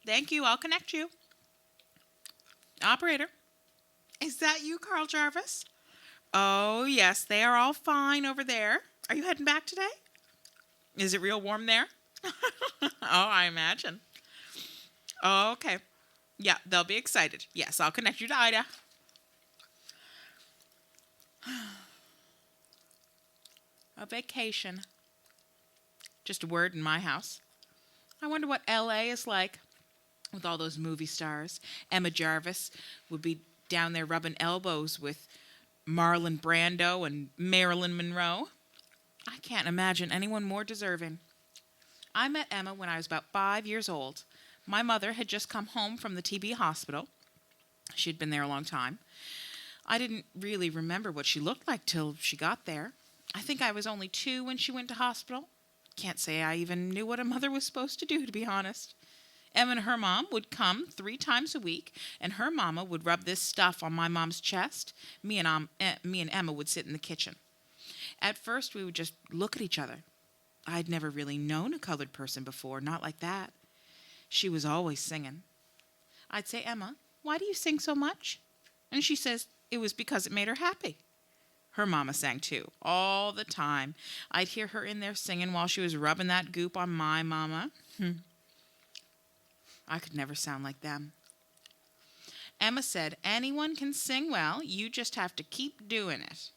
Thank you. I'll connect you. Operator. Is that you, Carl Jarvis? Oh, yes. They are all fine over there. Are you heading back today? Is it real warm there? Oh, I imagine. Oh, okay. Yeah, they'll be excited. Yes, I'll connect you to Ida. A vacation. Just a word in my house. I wonder what L.A. is like with all those movie stars. Emma Jarvis would be down there rubbing elbows with Marlon Brando and Marilyn Monroe. I can't imagine anyone more deserving. I met Emma when I was about 5 years old. My mother had just come home from the TB hospital. She'd been there a long time. I didn't really remember what she looked like till she got there. I think I was only 2 when she went to hospital. Can't say I even knew what a mother was supposed to do, to be honest. Emma and her mom would come 3 times a week, and her mama would rub this stuff on my mom's chest. Me and Emma would sit in the kitchen. At first, we would just look at each other. I'd never really known a colored person before, not like that. She was always singing. I'd say, Emma, why do you sing so much? And she says, it was because it made her happy. Her mama sang too, all the time. I'd hear her in there singing while she was rubbing that goop on my mama. I could never sound like them. Emma said, anyone can sing well, you just have to keep doing it.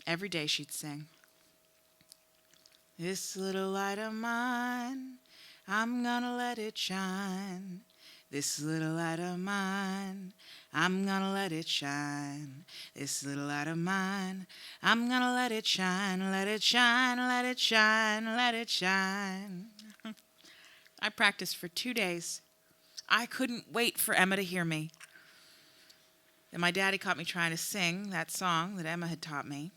Every day she'd sing. This little light of mine, I'm gonna let it shine. This little light of mine, I'm gonna let it shine. This little light of mine, I'm gonna let it shine, let it shine, let it shine, let it shine. I practiced for 2 days. I couldn't wait for Emma to hear me. Then my daddy caught me trying to sing that song that Emma had taught me.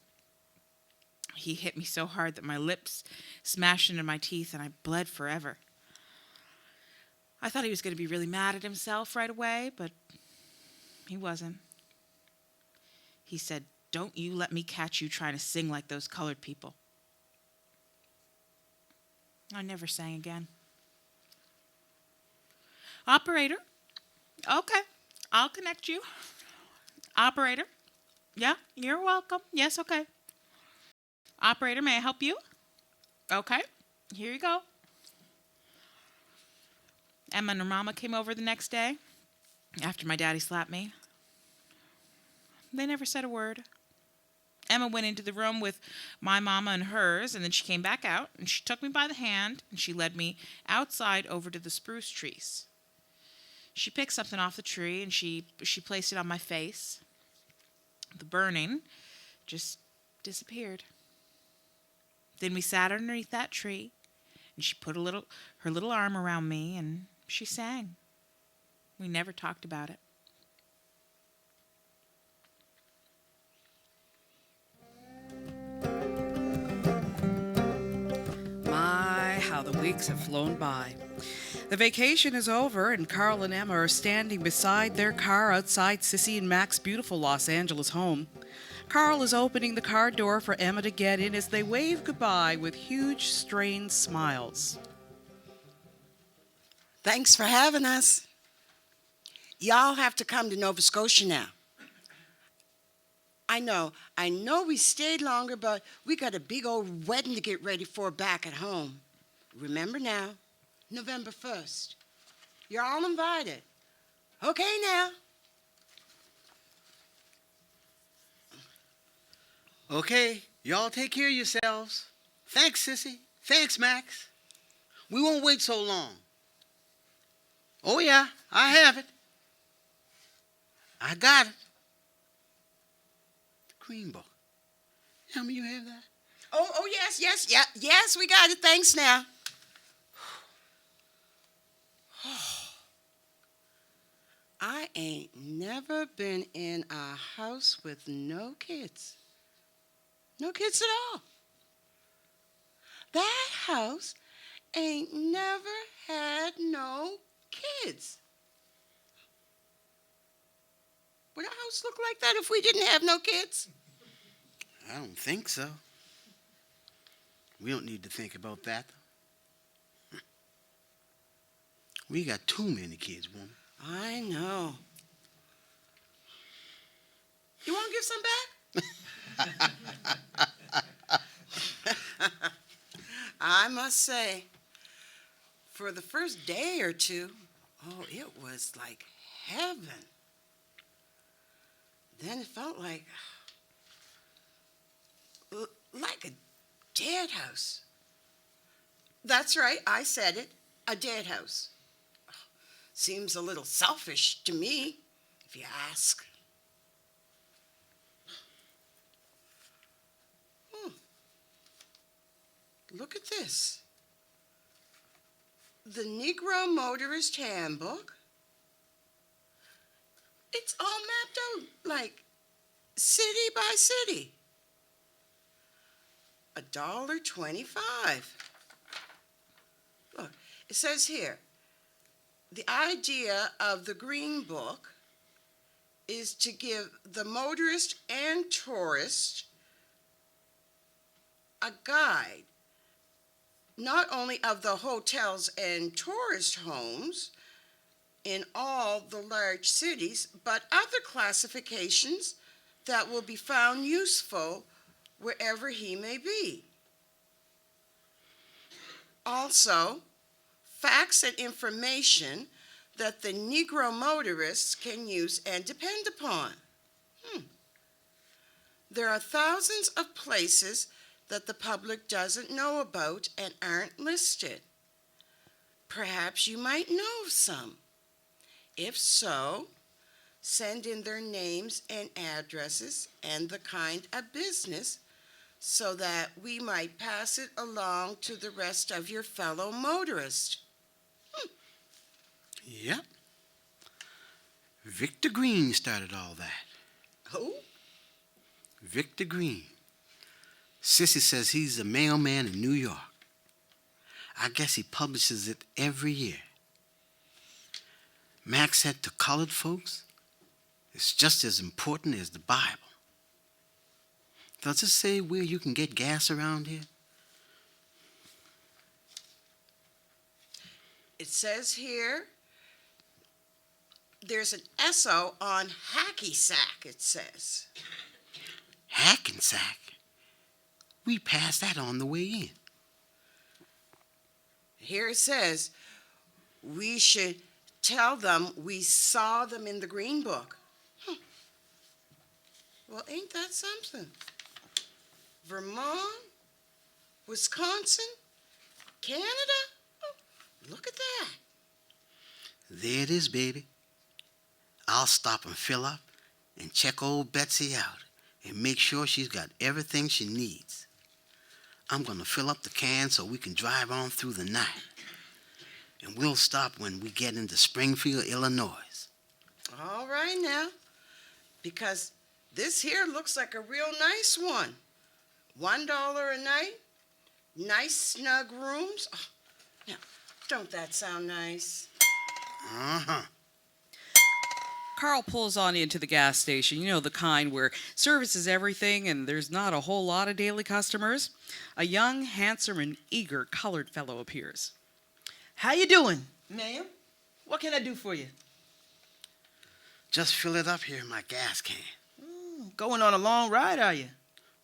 He hit me so hard that my lips smashed into my teeth and I bled forever. I thought he was going to be really mad at himself right away, but he wasn't. He said, "Don't you let me catch you trying to sing like those colored people." I never sang again. Operator? Okay, I'll connect you. Operator? Yeah, you're welcome. Yes, okay. Operator, may I help you? Okay, here you go. Emma and her mama came over the next day after my daddy slapped me. They never said a word. Emma went into the room with my mama and hers, and then she came back out, and she took me by the hand, and she led me outside over to the spruce trees. She picked something off the tree, and she placed it on my face. The burning just disappeared. Then we sat underneath that tree, and she put her little arm around me, and she sang. We never talked about it. My, how the weeks have flown by. The vacation is over, and Carl and Emma are standing beside their car outside Sissy and Mac's beautiful Los Angeles home. Carl is opening the car door for Emma to get in as they wave goodbye with huge, strained smiles. Thanks for having us. Y'all have to come to Nova Scotia now. I know we stayed longer, but we got a big old wedding to get ready for back at home. Remember now, November 1st. You're all invited. Okay now. Okay, y'all take care of yourselves. Thanks, Sissy. Thanks, Max. We won't wait so long. Oh, yeah, I have it. I got it. The green book. Tell me you have that? Oh, yes, we got it. Thanks now. I ain't never been in a house with no kids. No kids at all. That house ain't never had no kids. Would a house look like that if we didn't have no kids? I don't think so. We don't need to think about that. We got too many kids, woman. I know. You want to give some back? I must say, for the first day or two, it was like heaven. Then it felt like a dead house. That's right, I said it, a dead house. Seems a little selfish to me, if you ask. Look at this. The Negro Motorist Handbook. It's all mapped out, like city by city. $1.25. Look, it says here, the idea of the Green Book is to give the motorist and tourist a guide, not only of the hotels and tourist homes in all the large cities, but other classifications that will be found useful wherever he may be. Also, facts and information that the Negro motorists can use and depend upon. There are thousands of places that the public doesn't know about and aren't listed. Perhaps you might know of some. If so, send in their names and addresses and the kind of business so that we might pass it along to the rest of your fellow motorists. Yep. Victor Green started all that. Who? Victor Green. Sissy says he's a mailman in New York. I guess he publishes it every year. Max said to colored folks, it's just as important as the Bible. Does it say where you can get gas around here? It says here, there's an SO on hacky sack, it says. Hackensack? We passed that on the way in. Here it says, we should tell them we saw them in the Green Book. Well, ain't that something? Vermont, Wisconsin, Canada? Oh, look at that. There it is, baby. I'll stop and fill up and check old Betsy out and make sure she's got everything she needs. I'm going to fill up the can so we can drive on through the night. And we'll stop when we get into Springfield, Illinois. All right now, because this here looks like a real nice one. $1 a night, nice snug rooms. Oh, now, don't that sound nice? Uh-huh. Carl pulls on into the gas station, you know, the kind where service is everything and there's not a whole lot of daily customers. A young, handsome, and eager colored fellow appears. How you doing, ma'am? What can I do for you? Just fill it up here in my gas can. Going on a long ride, are you?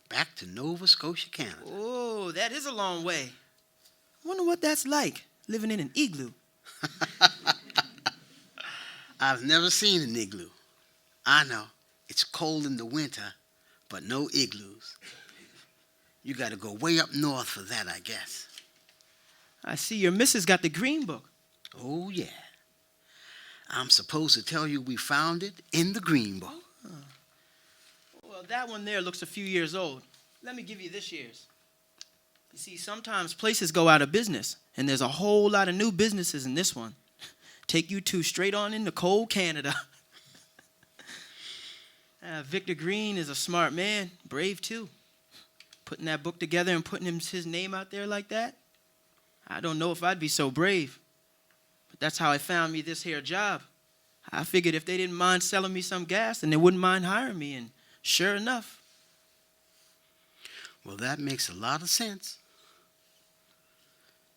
Back to Nova Scotia, Canada. Oh, that is a long way. I wonder what that's like, living in an igloo. I've never seen an igloo. I know, it's cold in the winter, but no igloos. You got to go way up north for that, I guess. I see your missus got the Green Book. Oh, yeah. I'm supposed to tell you we found it in the Green Book. Well, that one there looks a few years old. Let me give you this year's. You see, sometimes places go out of business, and there's a whole lot of new businesses in this one. Take you two straight on into cold Canada. Victor Green is a smart man, brave too. Putting that book together and putting his name out there like that, I don't know if I'd be so brave. But that's how I found me this here job. I figured if they didn't mind selling me some gas, then they wouldn't mind hiring me, and sure enough. Well, that makes a lot of sense.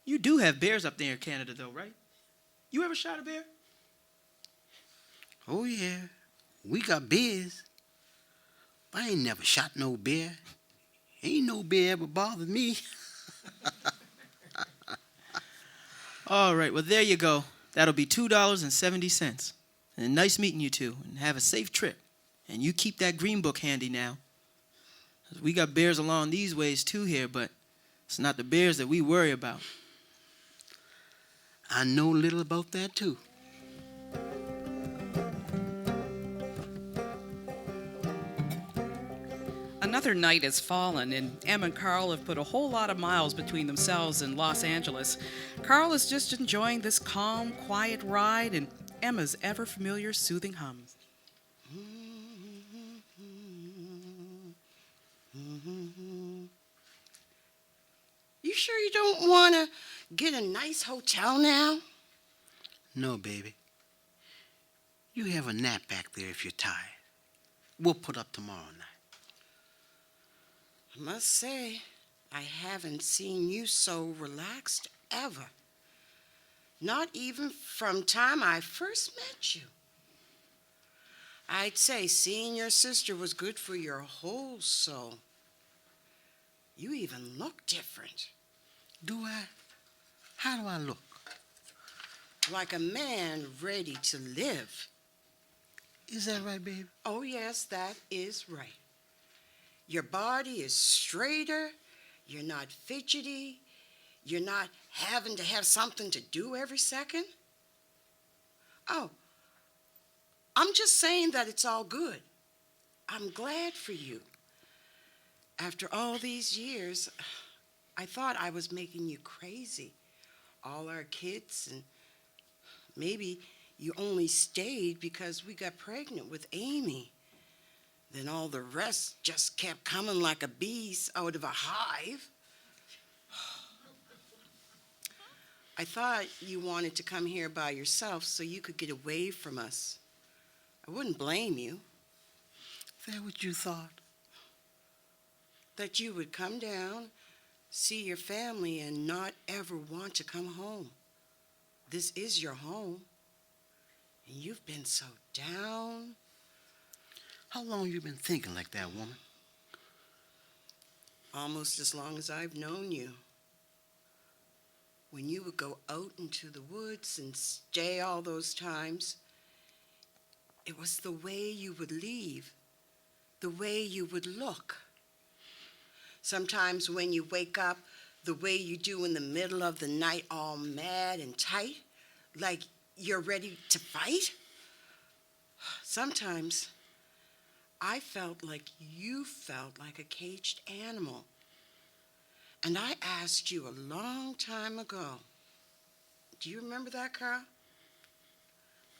You do have bears up there in Canada, though, right? You ever shot a bear? Oh, yeah. We got bears. I ain't never shot no bear. Ain't no bear ever bothered me. All right, well, there you go. That'll be $2.70. And nice meeting you two, and have a safe trip. And you keep that Green Book handy now. We got bears along these ways, too, here, but it's not the bears that we worry about. I know little about that, too. Another night has fallen, and Em and Carl have put a whole lot of miles between themselves and Los Angeles. Carl is just enjoying this calm, quiet ride, and Emma's ever-familiar soothing hums. You sure you don't want to get a nice hotel now? No, baby. You have a nap back there if you're tired. We'll put up tomorrow night. I must say, I haven't seen you so relaxed ever. Not even from time I first met you. I'd say seeing your sister was good for your whole soul. You even look different. Do I? How do I look? Like a man ready to live. Is that right, baby? Oh, yes, that is right. Your body is straighter. You're not fidgety. You're not having to have something to do every second. Oh, I'm just saying that it's all good. I'm glad for you. After all these years, I thought I was making you crazy. All our kids, and maybe you only stayed because we got pregnant with Amy. Then all the rest just kept coming like a bees out of a hive. I thought you wanted to come here by yourself so you could get away from us. I wouldn't blame you. Is that what you thought? That you would come down, see your family, and not ever want to come home. This is your home. And you've been so down. How long you been thinking like that, woman? Almost as long as I've known you. When you would go out into the woods and stay all those times, it was the way you would leave, the way you would look. Sometimes when you wake up, the way you do in the middle of the night, all mad and tight, like you're ready to fight. Sometimes I felt like you felt like a caged animal. And I asked you a long time ago, do you remember that, Carl?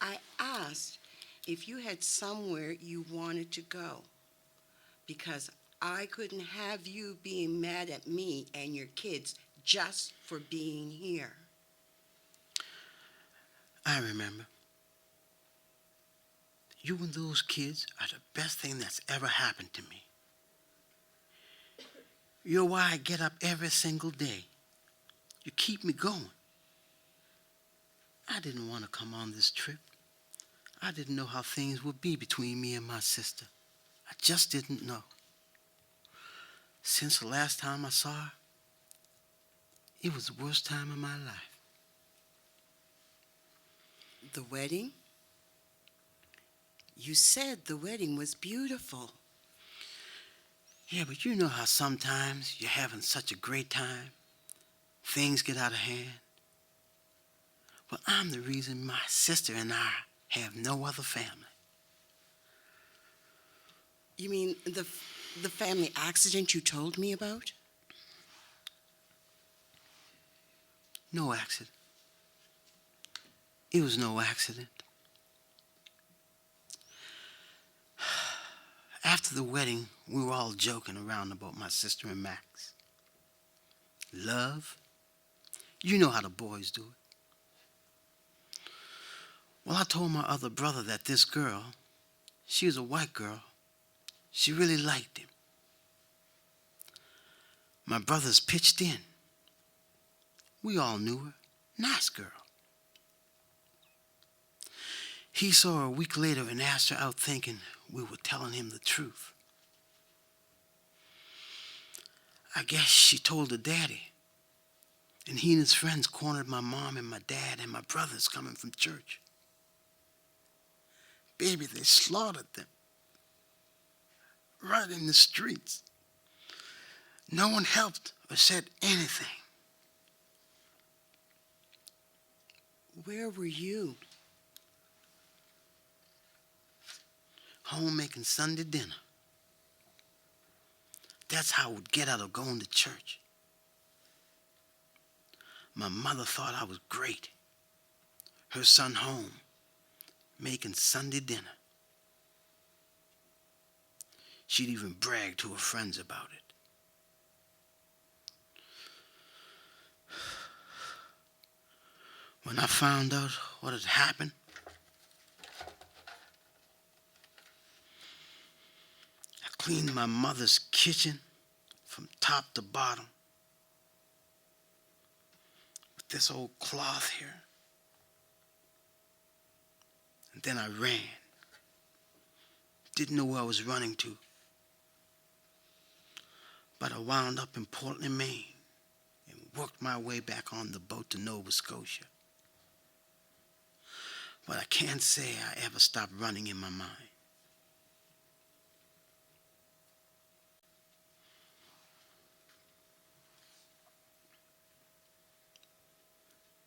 I asked if you had somewhere you wanted to go, because I couldn't have you being mad at me and your kids just for being here. I remember. You and those kids are the best thing that's ever happened to me. You're why I get up every single day. You keep me going. I didn't want to come on this trip. I didn't know how things would be between me and my sister. I just didn't know. Since the last time I saw her, it was the worst time of my life. The wedding? You said the wedding was beautiful. Yeah, but you know how sometimes you're having such a great time, things get out of hand. Well, I'm the reason my sister and I have no other family. You mean the family accident you told me about? No accident. It was no accident. After the wedding, we were all joking around about my sister and Max. Love? You know how the boys do it. Well, I told my other brother that this girl, she was a white girl, she really liked him. My brothers pitched in. We all knew her. Nice girl. He saw her a week later and asked her out thinking we were telling him the truth. I guess she told her daddy. And he and his friends cornered my mom and my dad and my brothers coming from church. Baby, they slaughtered them. Right in the streets. No one helped or said anything. Where were you? Home making Sunday dinner. That's how I would get out of going to church. My mother thought I was great. Her son home, making Sunday dinner. She'd even brag to her friends about it. When I found out what had happened, I cleaned my mother's kitchen from top to bottom with this old cloth here. And then I ran. Didn't know where I was running to. But I wound up in Portland, Maine, and worked my way back on the boat to Nova Scotia. But I can't say I ever stopped running in my mind.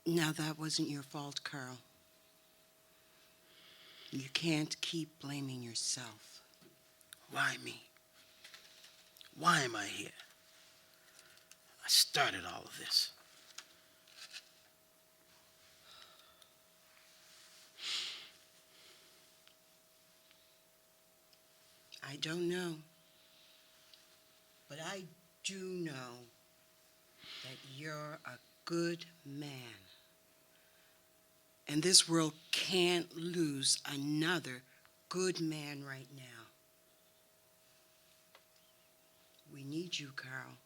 Now, that wasn't your fault, Carl. You can't keep blaming yourself. Why me? Why am I here? I started all of this. I don't know. But I do know that you're a good man. And this world can't lose another good man right now. We need you, Carl.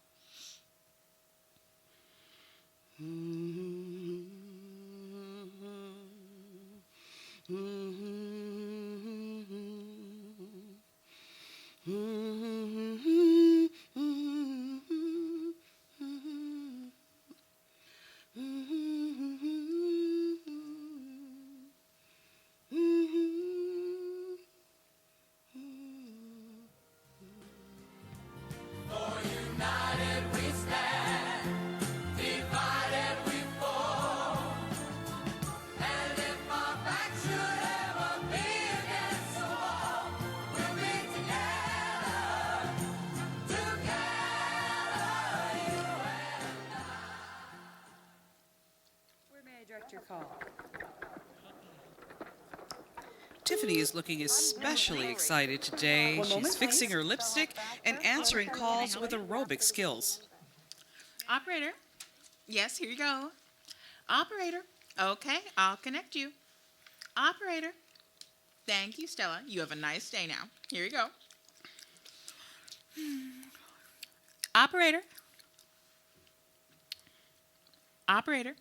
Tiffany is looking especially excited today. She's fixing her lipstick and answering calls with aerobic skills. Operator. Yes, here you go. Operator. Okay, I'll connect you. Operator. Thank you, Stella. You have a nice day now. Here you go. Operator. Operator.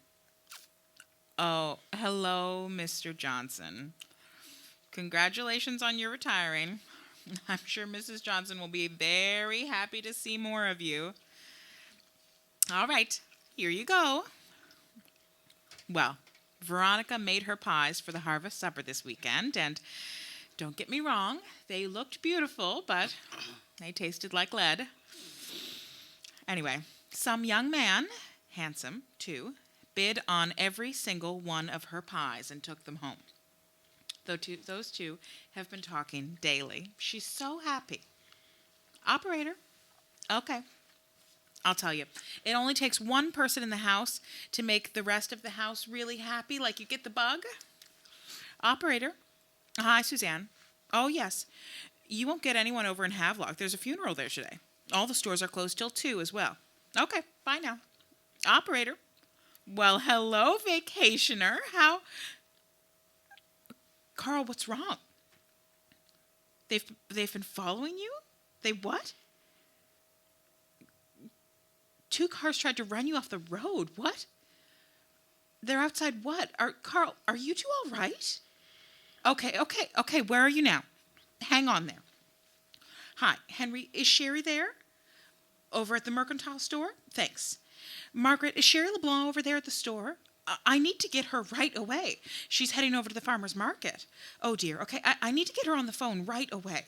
Oh, hello, Mr. Johnson. Congratulations on your retiring. I'm sure Mrs. Johnson will be very happy to see more of you. All right, here you go. Well, Veronica made her pies for the harvest supper this weekend, and don't get me wrong, they looked beautiful, but they tasted like lead. Anyway, some young man, handsome too, bid on every single one of her pies and took them home. Those two have been talking daily. She's so happy. Operator. Okay. I'll tell you. It only takes one person in the house to make the rest of the house really happy, like you get the bug. Operator. Hi, Suzanne. Oh, yes. You won't get anyone over in Havelock. There's a funeral there today. All the stores are closed till 2 as well. Okay, bye now. Operator. Well, hello, vacationer. How... Carl, what's wrong? They've been following you? They what? 2 cars tried to run you off the road. What? They're outside what? Carl, are you two all right? Okay. Where are you now? Hang on there. Hi, Henry, is Sherry there? Over at the mercantile store? Thanks. Margaret, is Sherry LeBlanc over there at the store? I need to get her right away. She's heading over to the farmer's market. Oh, dear. Okay, I need to get her on the phone right away.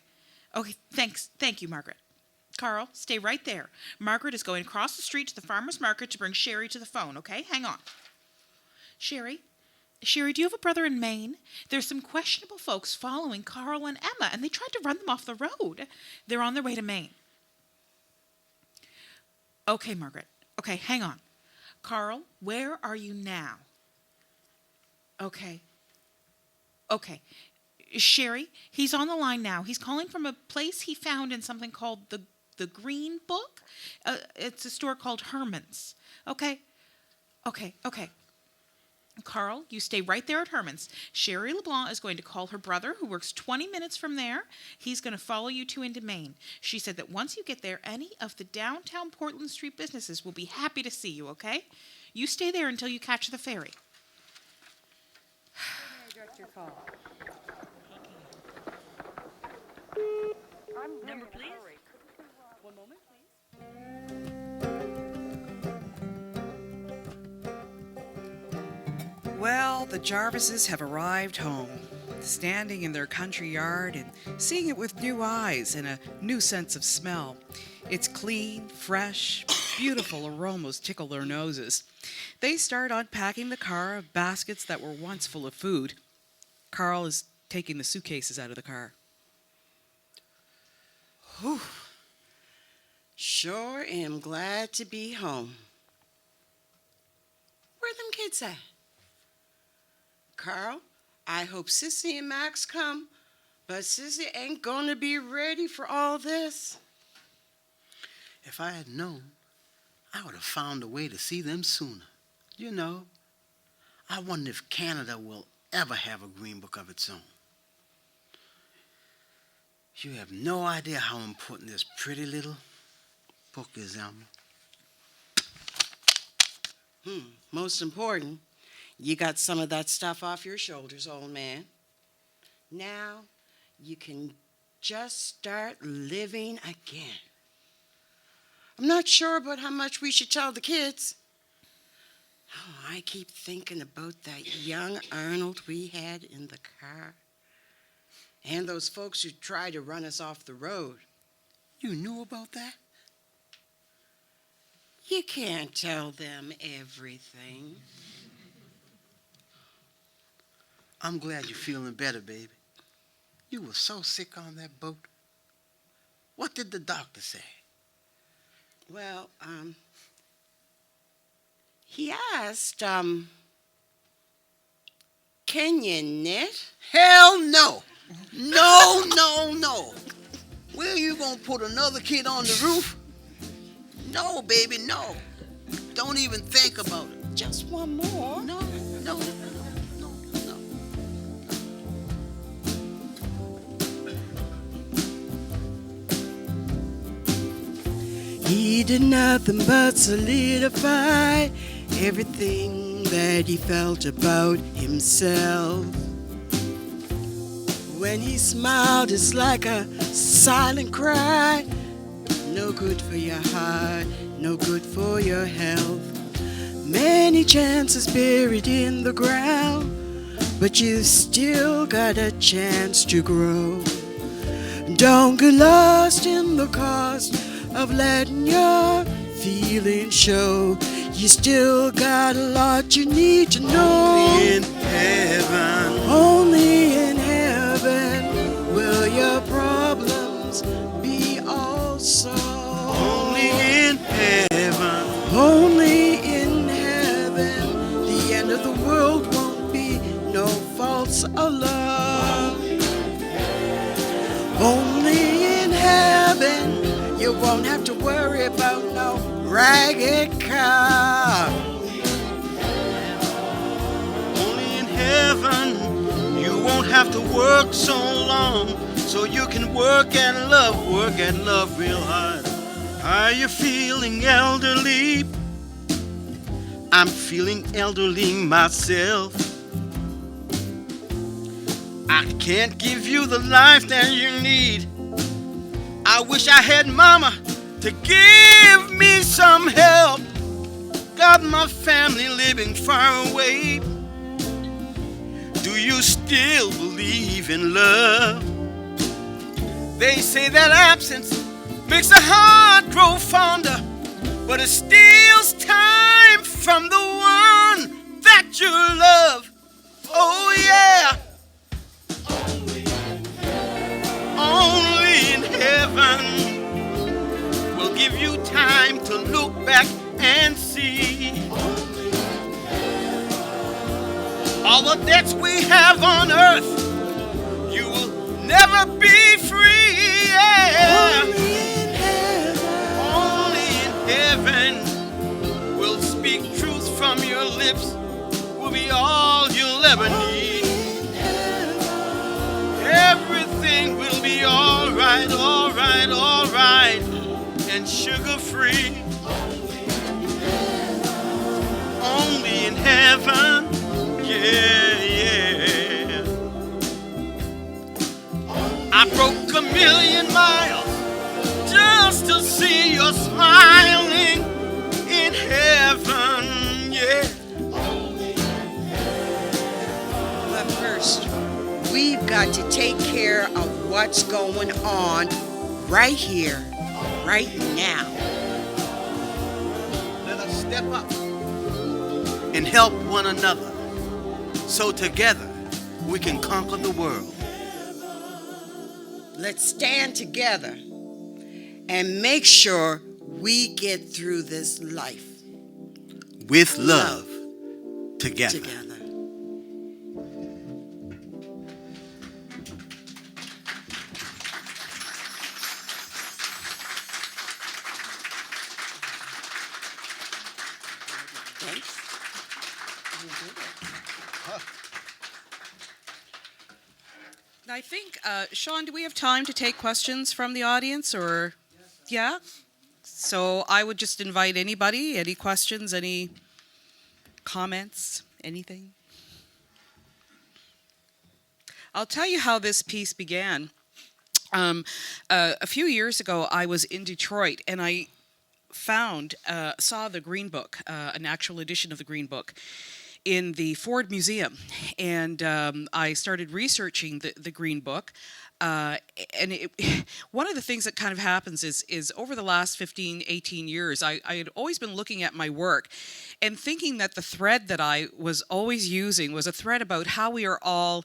Okay, thanks. Thank you, Margaret. Carl, stay right there. Margaret is going across the street to the farmer's market to bring Sherry to the phone, okay? Hang on. Sherry, do you have a brother in Maine? There's some questionable folks following Carl and Emma, and they tried to run them off the road. They're on their way to Maine. Okay, Margaret. Okay, hang on. Carl, where are you now? Okay. Sherry, he's on the line now. He's calling from a place he found in something called the Green Book. It's a store called Herman's. Okay. Carl, you stay right there at Herman's. Sherry LeBlanc is going to call her brother, who works 20 minutes from there. He's going to follow you two into Maine. She said that once you get there, any of the downtown Portland Street businesses will be happy to see you, okay? You stay there until you catch the ferry. Direct your call. Number, please. One moment, please. Well, the Jarvises have arrived home, standing in their country yard and seeing it with new eyes and a new sense of smell. It's clean, fresh, beautiful aromas tickle their noses. They start unpacking the car of baskets that were once full of food. Carl is taking the suitcases out of the car. Whew. Sure am glad to be home. Where them kids at? Carl, I hope Sissy and Max come, But Sissy ain't gonna be ready for all this. If I had known, I would have found a way to see them sooner. You know, I wonder if Canada will ever have a green book of its own. You have no idea how important this pretty little book is, Elmer. Most important, you got some of that stuff off your shoulders, old man. Now you can just start living again. I'm not sure about how much we should tell the kids. Oh, I keep thinking about that young Arnold we had in the car. And those folks who tried to run us off the road. You knew about that? You can't tell them everything. I'm glad you're feeling better, baby. You were so sick on that boat. What did the doctor say? Well, he asked, can you knit? Hell no. No, no, no. Where you gonna put another kid on the roof? No, baby, no. Don't even think about it. Just one more. No, no, no, no, no. He did nothing but solidify everything that he felt about himself. When he smiled, it's like a silent cry. No good for your heart, no good for your health. Many chances buried in the ground, but you still got a chance to grow. Don't get lost in the cost of letting your feelings show. You still got a lot you need to know. Only in heaven. Only in heaven will your problems be all solved. Only in heaven. Only in heaven. The end of the world won't be no false alarm. Only in heaven. You won't have to worry about no ragged car. Only in heaven. You won't have to work so long, so you can work and love real hard. Are you feeling elderly? I'm feeling elderly myself. I can't give you the life that you need. I wish I had mama to give me some help. Got my family living far away. Do you still believe in love? They say that absence makes the heart grow fonder, but it steals time from the one that you love. Oh yeah. Only in heaven will give you time to look back and see all the debts we have on earth. You will never be free. Yeah. Only in heaven will speak truth from your lips. Will be all you'll ever need. Everything will be all right, all right, all right, and sugar-free. Only in heaven, yeah, yeah. I broke 1,000,000 miles just to see you smiling in heaven, yeah. But first, we've got to take care of what's going on right here, right now. Let us step up and help one another, so together we can conquer the world. Let's stand together and make sure we get through this life With love, together. together. Thanks. You did it. I think, Sean, do we have time to take questions from the audience, or? Yeah? So I would just invite anybody, any questions, any comments, anything? I'll tell you how this piece began. A few years ago, I was in Detroit, and I saw the Green Book, an actual edition of the Green Book, in the Ford Museum, and I started researching the Green Book. One of the things that kind of happens is over the last 15, 18 years, I had always been looking at my work and thinking that the thread that I was always using was a thread about how we are all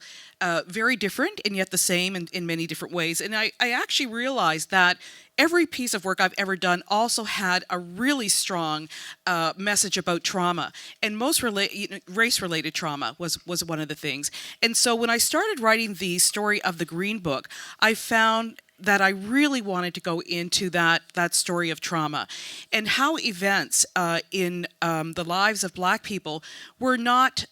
very different and yet the same in many different ways. And I actually realized that every piece of work I've ever done also had a really strong message about trauma, and most race-related trauma was one of the things. And so when I started writing the story of the Green Book, I found that I really wanted to go into that story of trauma and how events in the lives of Black people were not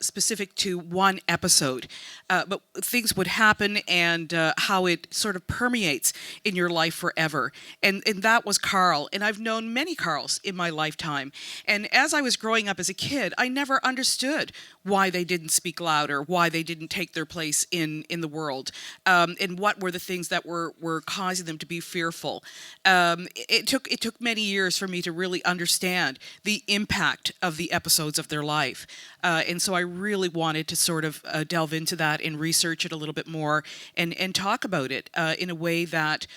specific to one episode, but things would happen, and how it sort of permeates in your life forever. And that was Carl. And I've known many Carls in my lifetime. And as I was growing up as a kid, I never understood why they didn't speak louder, why they didn't take their place in the world, and what were the things that were causing them to be fearful. It took many years for me to really understand the impact of the episodes of their life. And so I really wanted to sort of delve into that and research it a little bit more and talk about it in a way that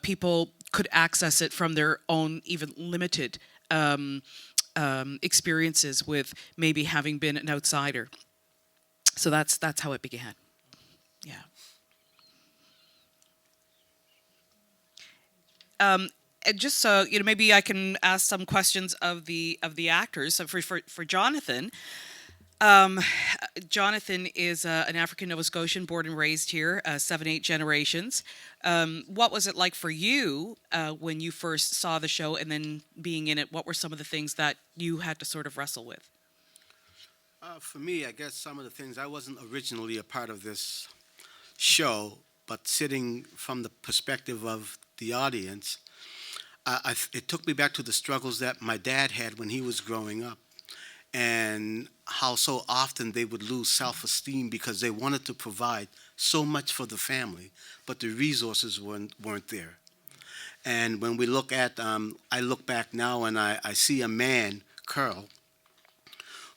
people could access it from their own even limited experiences with maybe having been an outsider. So that's how it began. Yeah. And just so maybe I can ask some questions of the actors. So for Jonathan, Jonathan is an African Nova Scotian, born and raised here, 7-8 generations. What was it like for you when you first saw the show and then being in it? What were some of the things that you had to sort of wrestle with? For me, I guess some of the things, I wasn't originally a part of this show, but sitting from the perspective of the audience, it took me back to the struggles that my dad had when he was growing up, and how so often they would lose self-esteem because they wanted to provide so much for the family, but the resources weren't there. And when we look at, I look back now and I see a man, Carl,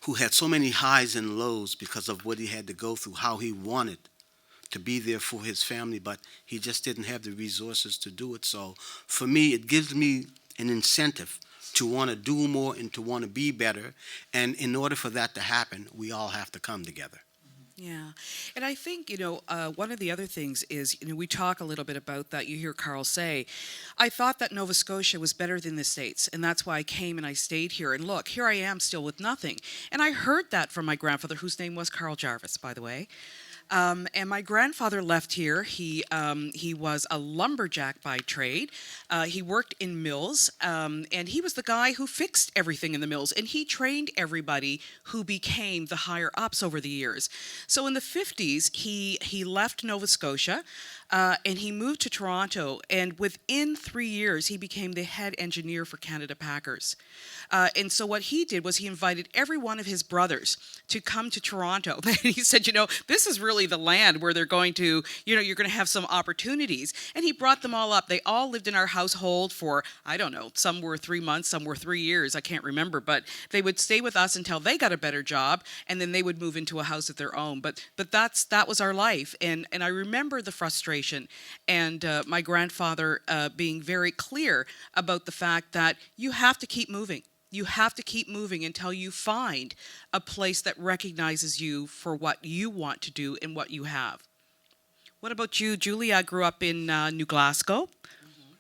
who had so many highs and lows because of what he had to go through, how he wanted to be there for his family, but he just didn't have the resources to do it. So for me, it gives me an incentive to want to do more and to want to be better. And in order for that to happen, we all have to come together. Yeah. And I think, one of the other things is, we talk a little bit about that. You hear Carl say, I thought that Nova Scotia was better than the States, and that's why I came and I stayed here. And look, here I am still with nothing. And I heard that from my grandfather, whose name was Carl Jarvis, by the way. And my grandfather left here. He was a lumberjack by trade. He worked in mills, and he was the guy who fixed everything in the mills. And he trained everybody who became the higher ups over the years. So in the 50s, he left Nova Scotia, and he moved to Toronto. And within 3 years, he became the head engineer for Canada Packers. And so what he did was he invited every one of his brothers to come to Toronto. And he said, this is really the land where they're going to, you're going to have some opportunities. And he brought them all up. They all lived in our household for, I don't know, some were 3 months, some were 3 years. I can't remember. But they would stay with us until they got a better job, and then they would move into a house of their own. But that was our life. And I remember the frustration and my grandfather being very clear about the fact that you have to keep moving. You have to keep moving until you find a place that recognizes you for what you want to do and what you have. What about you, Julia? Grew up in New Glasgow. Mm-hmm.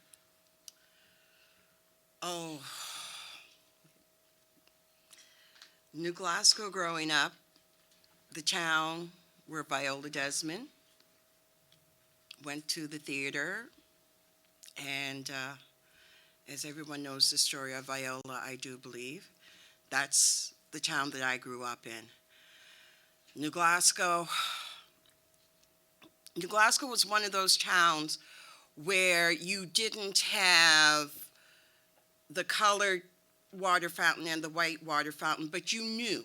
Oh, New Glasgow growing up, the town where Viola Desmond went to the theater, and as everyone knows the story of Viola, I do believe. That's the town that I grew up in. New Glasgow was one of those towns where you didn't have the colored water fountain and the white water fountain, but you knew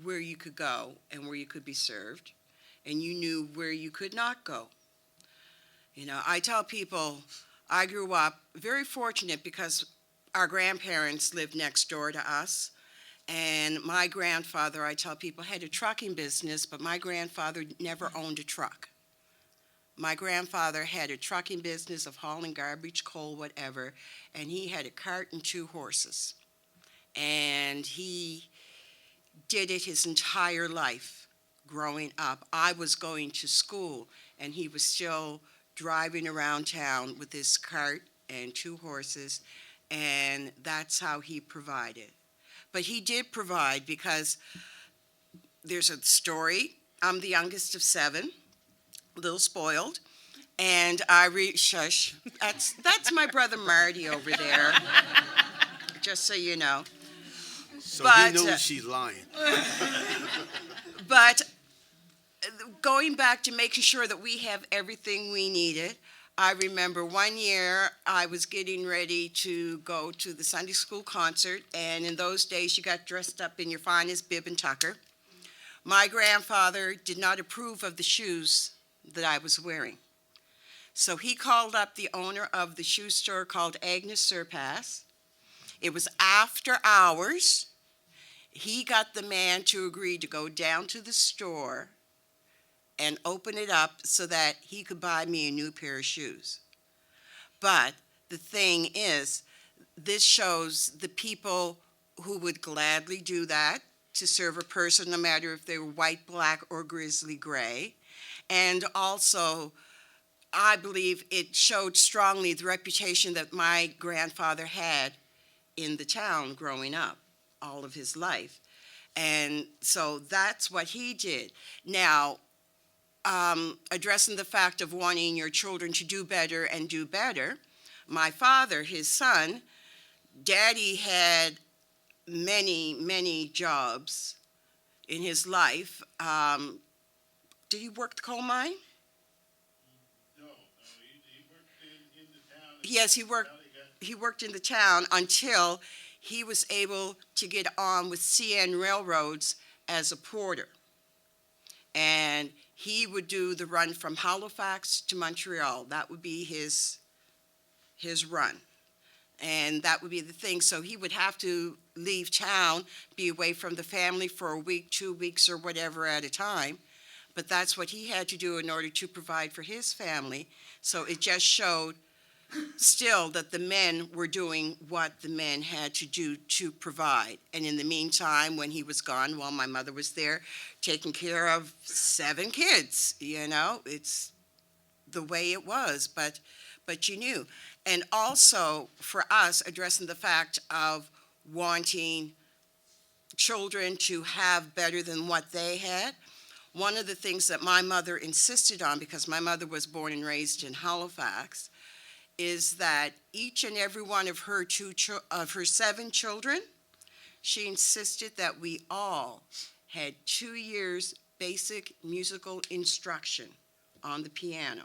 where you could go and where you could be served, and you knew where you could not go. You know, I tell people I grew up very fortunate because our grandparents lived next door to us, and my grandfather, I tell people, had a trucking business, but my grandfather never owned a truck. My grandfather had a trucking business of hauling garbage, coal, whatever, and he had a cart and 2 horses. And he did it his entire life growing up. I was going to school, and he was still driving around town with his cart and 2 horses, and that's how he provided. But he did provide because there's a story. I'm the youngest of 7. A little spoiled, and shush. That's my brother Marty over there. Just so you know. So But, he knows she's lying. But going back to making sure that we have everything we needed, I remember one year I was getting ready to go to the Sunday school concert, and in those days you got dressed up in your finest bib and tucker. My grandfather did not approve of the shoes that I was wearing. So he called up the owner of the shoe store called Agnes Surpass. It was after hours. He got the man to agree to go down to the store and open it up so that he could buy me a new pair of shoes. But the thing is, this shows the people who would gladly do that to serve a person, no matter if they were white, black, or grizzly gray. And also, I believe it showed strongly the reputation that my grandfather had in the town growing up all of his life. And so that's what he did. Now, addressing the fact of wanting your children to do better and do better, my father, his son, Daddy had many, many jobs in his life. Did he work the coal mine? No, he worked in the town. Yes, he worked in the town until he was able to get on with CN Railroads as a porter. And he would do the run from Halifax to Montreal. That would be his run. And that would be the thing. So he would have to leave town, be away from the family for a week, 2 weeks, or whatever at a time. But that's what he had to do in order to provide for his family. So it just showed still that the men were doing what the men had to do to provide. And in the meantime, when he was gone, while my mother was there, taking care of 7 kids, you know, it's the way it was, but you knew. And also, for us, addressing the fact of wanting children to have better than what they had, one of the things that my mother insisted on, because my mother was born and raised in Halifax, is that each and every one of her 7 children, she insisted that we all had 2 years basic musical instruction on the piano.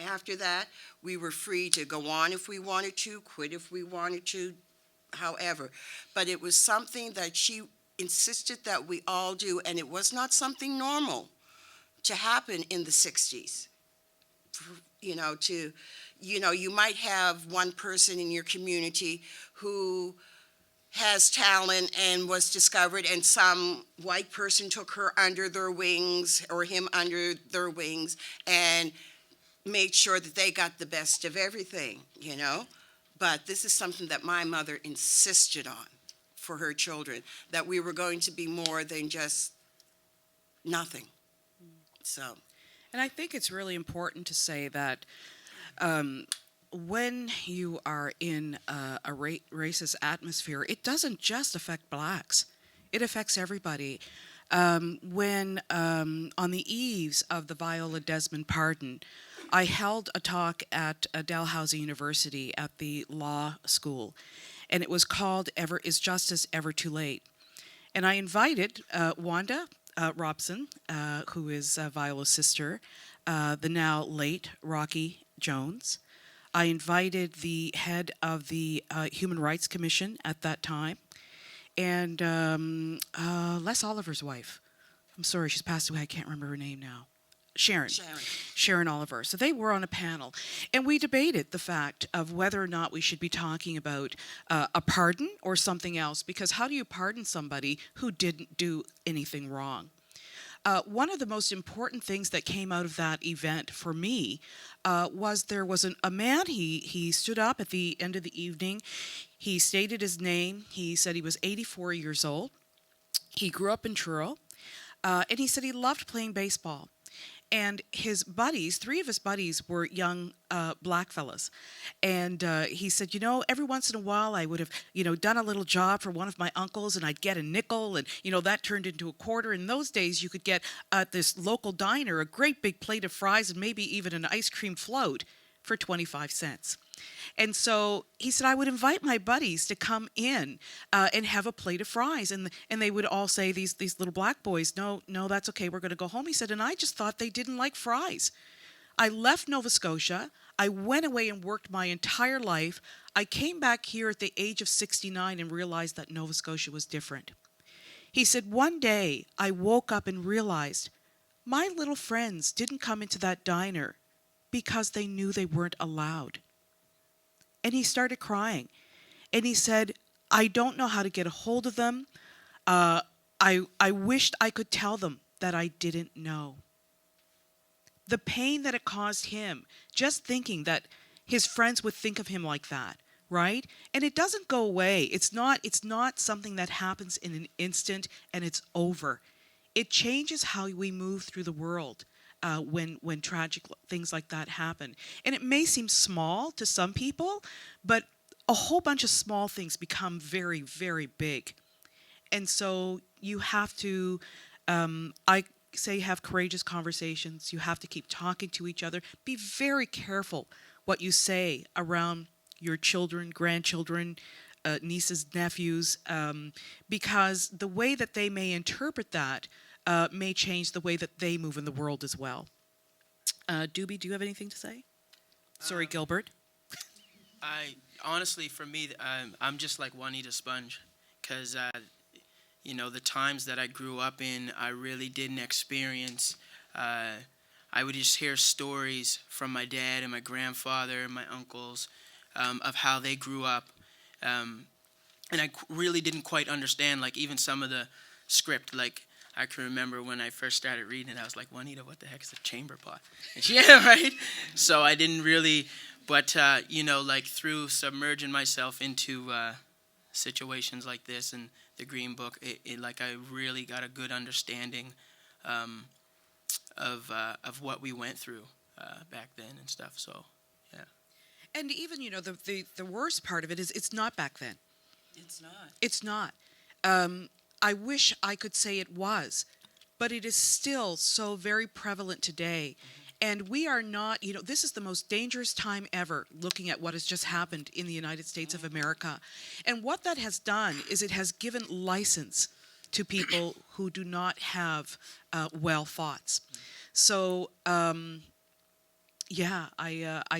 After that, we were free to go on if we wanted to, quit if we wanted to, however. But it was something that she insisted that we all do, and it was not something normal to happen in the 60s. You might have one person in your community who has talent and was discovered, and some white person took her under their wings or him under their wings and made sure that they got the best of everything, you know. But this is something that my mother insisted on for her children, that we were going to be more than just nothing. So. And I think it's really important to say that when you are in a racist atmosphere, it doesn't just affect blacks. It affects everybody. When on the eves of the Viola Desmond pardon, I held a talk at Dalhousie University at the law school, and it was called Is Justice Ever Too Late? And I invited Wanda Robson, who is Viola's sister, the now late Rocky Jones. I invited the head of the Human Rights Commission at that time, and Les Oliver's wife. I'm sorry, she's passed away. I can't remember her name now. Sharon Oliver. So they were on a panel, and we debated the fact of whether or not we should be talking about a pardon or something else, because how do you pardon somebody who didn't do anything wrong? One of the most important things that came out of that event for me was there was a man, he stood up at the end of the evening, he stated his name, he said he was 84 years old, he grew up in Truro, and he said he loved playing baseball. And his buddies, 3 of his buddies were young black fellas. And he said, every once in a while I would have, done a little job for one of my uncles and I'd get a nickel and, that turned into a quarter. In those days, you could get at this local diner a great big plate of fries and maybe even an ice cream float for 25 cents. And so he said, I would invite my buddies to come in and have a plate of fries. And they would all say, these little black boys, no, that's okay, we're going to go home. He said, and I just thought they didn't like fries. I left Nova Scotia. I went away and worked my entire life. I came back here at the age of 69 and realized that Nova Scotia was different. He said, one day I woke up and realized my little friends didn't come into that diner because they knew they weren't allowed. And he started crying. And he said, I don't know how to get a hold of them. I wished I could tell them that I didn't know. The pain that it caused him, just thinking that his friends would think of him like that, right? And it doesn't go away. It's not something that happens in an instant and it's over. It changes how we move through the world. When tragic things like that happen. And it may seem small to some people, but a whole bunch of small things become very, very big. And so you have to, I say, have courageous conversations. You have to keep talking to each other. Be very careful what you say around your children, grandchildren, nieces, nephews, because the way that they may interpret that may change the way that they move in the world as well. Doobie, do you have anything to say? Sorry, Gilbert. I honestly, for me, I'm just like Juanita Sponge, because the times that I grew up in, I really didn't experience. I would just hear stories from my dad and my grandfather and my uncles of how they grew up, and I really didn't quite understand, like, even some of the script. Like, I can remember when I first started reading it, I was like, Juanita, what the heck is a chamber pot? And yeah, right? So I didn't really, but, like, through submerging myself into situations like this and the Green Book, like, I really got a good understanding of what we went through back then and stuff, so, yeah. And even, the worst part of it is it's not back then. It's not. It's not. I wish I could say it was, but it is still so very prevalent today. And we are not, this is the most dangerous time ever looking at what has just happened in the United States of America. And what that has done is it has given license to people who do not have well thoughts. So, I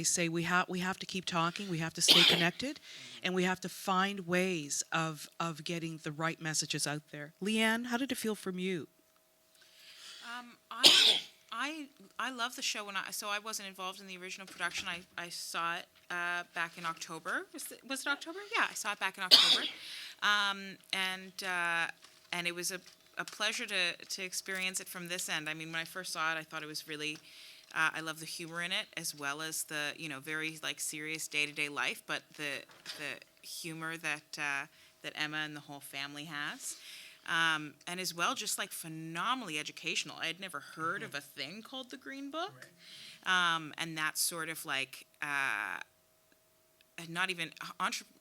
say we have to keep talking, we have to stay connected, and we have to find ways of getting the right messages out there. Leanne, how did it feel from you? I love the show. So I wasn't involved in the original production. I saw it back in October. Was it October? Yeah, I saw it back in October, and it was a pleasure to experience it from this end. I mean, when I first saw it, I thought it was really. I love the humor in it, as well as the very like serious day-to-day life, but the humor that Emma and the whole family has, and as well just like phenomenally educational. I had never heard of a thing called the Green Book, and that's sort of like not even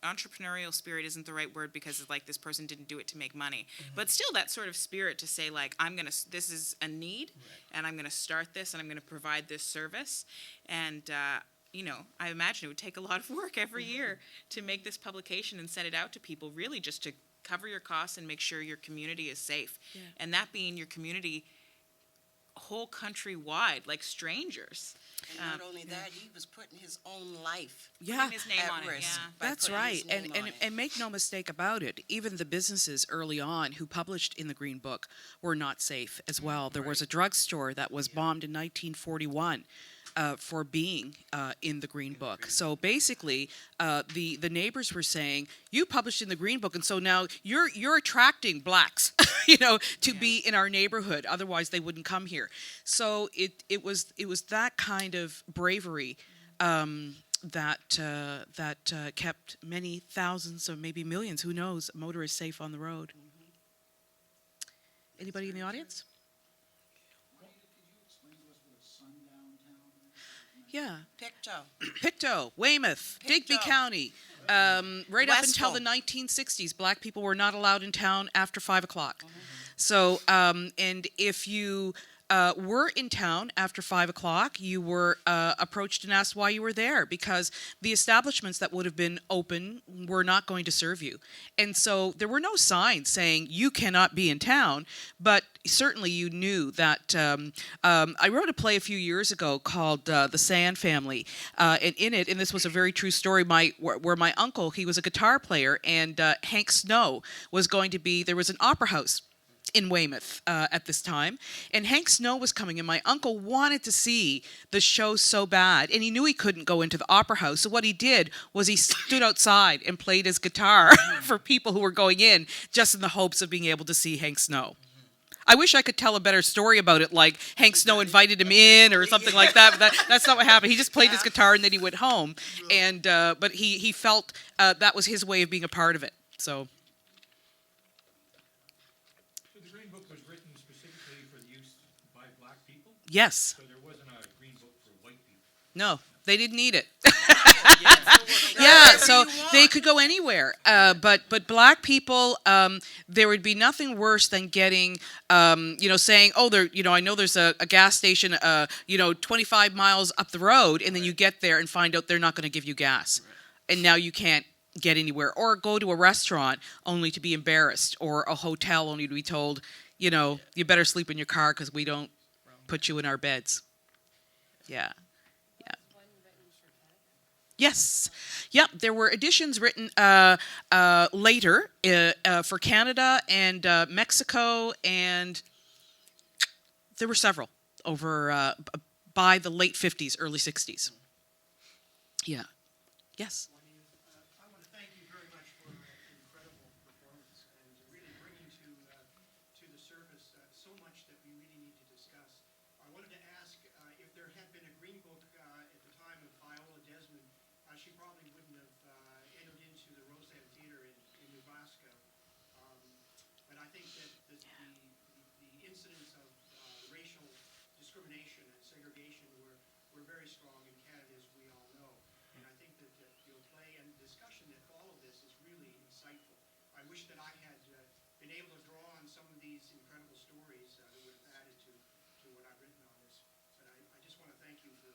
entrepreneurial spirit isn't the right word, because it's like this person didn't do it to make money, but still that sort of spirit to say, like, this is a need, and I'm gonna start this, and I'm gonna provide this service, and I imagine it would take a lot of work every year to make this publication and send it out to people, really just to cover your costs and make sure your community is safe, and that being your community whole country wide, like strangers. And not only that, he was putting his own life Putting his name at on it, risk. yeah. by That's putting right. his name on it. And make no mistake about it, even the businesses early on who published in the Green Book were not safe as well. There was a drugstore that was bombed in 1941 for being in the Green Book. So basically, the neighbors were saying, you published in the Green Book, and so now you're attracting blacks, to be in our neighborhood. Otherwise, they wouldn't come here. So it was that kind of bravery that kept many thousands or maybe millions, who knows, motorists safe on the road. Anybody in the audience? Yeah. Pictou, Weymouth, Digby Pictou. County. Right up until Westville. the 1960s, black people were not allowed in town after 5 o'clock. So, and if you were in town after 5 o'clock, you were approached and asked why you were there, because the establishments that would have been open were not going to serve you. And so there were no signs saying you cannot be in town, but certainly you knew that. I wrote a play a few years ago called The Sand Family, and in it, and this was a very true story, where my uncle, he was a guitar player, and Hank Snow was going to be, there was an opera house in Weymouth at this time, and Hank Snow was coming, and my uncle wanted to see the show so bad, and he knew he couldn't go into the opera house, so what he did was he stood outside and played his guitar for people who were going in, just in the hopes of being able to see Hank Snow. I wish I could tell a better story about it, like Hank Snow invited him in or something like that, but that's not what happened. He just played his guitar and then he went home, and but he felt that was his way of being a part of it. So. Yes. So there wasn't a Green Book for white people? No, they didn't need it. Yeah, so they could go anywhere. But black people, there would be nothing worse than getting, saying, oh, I know there's a gas station, 25 miles up the road, and then you get there and find out they're not going to give you gas, and now you can't get anywhere, or go to a restaurant only to be embarrassed, or a hotel only to be told, you better sleep in your car because we don't put you in our beds. Yeah. Yes. Yep. There were editions written later for Canada and Mexico, and there were several over by the late 50s, early 60s. Yeah. Yes. I want to thank you very much for an incredible performance and really bringing to the surface so much that we really need to discuss. I wanted to ask if there had been a Green Book at the time of Viola Desmond, she probably wouldn't have entered into the Roseanne Theater in New Glasgow. But I think that the incidents of racial discrimination and segregation were very strong in Canada, as we all know. And I think that your play and discussion that followed this is really insightful. I wish that I had been able to draw on some of these incredible stories that would have added to what I've written on this. But I just want to thank you for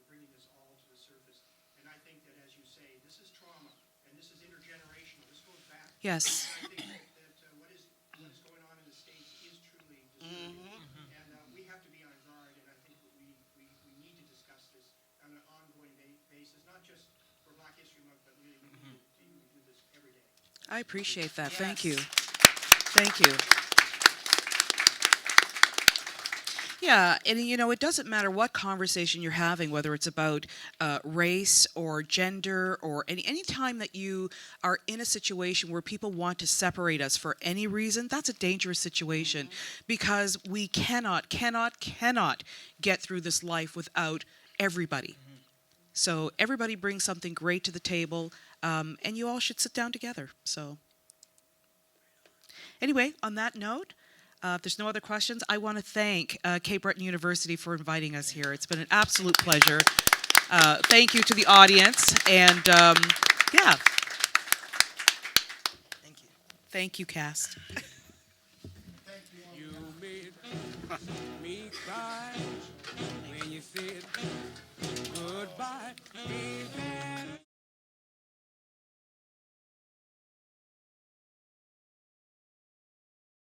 bringing this all to the surface. And I think that, as you say, this is trauma, and this is intergenerational. This goes back. Yes. And I think that what is going on in the States is truly disturbing. And we have to be on guard, and I think that we need to discuss this on an ongoing basis, not just for Black History Month, but really we need to do this every day. I appreciate that. Yes. Thank you. Thank you. Yeah, and it doesn't matter what conversation you're having, whether it's about race or gender or any time that you are in a situation where people want to separate us for any reason, that's a dangerous situation, because we cannot get through this life without everybody. So everybody brings something great to the table, and you all should sit down together. So anyway, on that note, if there's no other questions, I want to thank Cape Breton University for inviting us here. It's been an absolute pleasure. Thank you to the audience, and yeah. Thank you. Thank you, cast. You made me cry when you said goodbye, baby.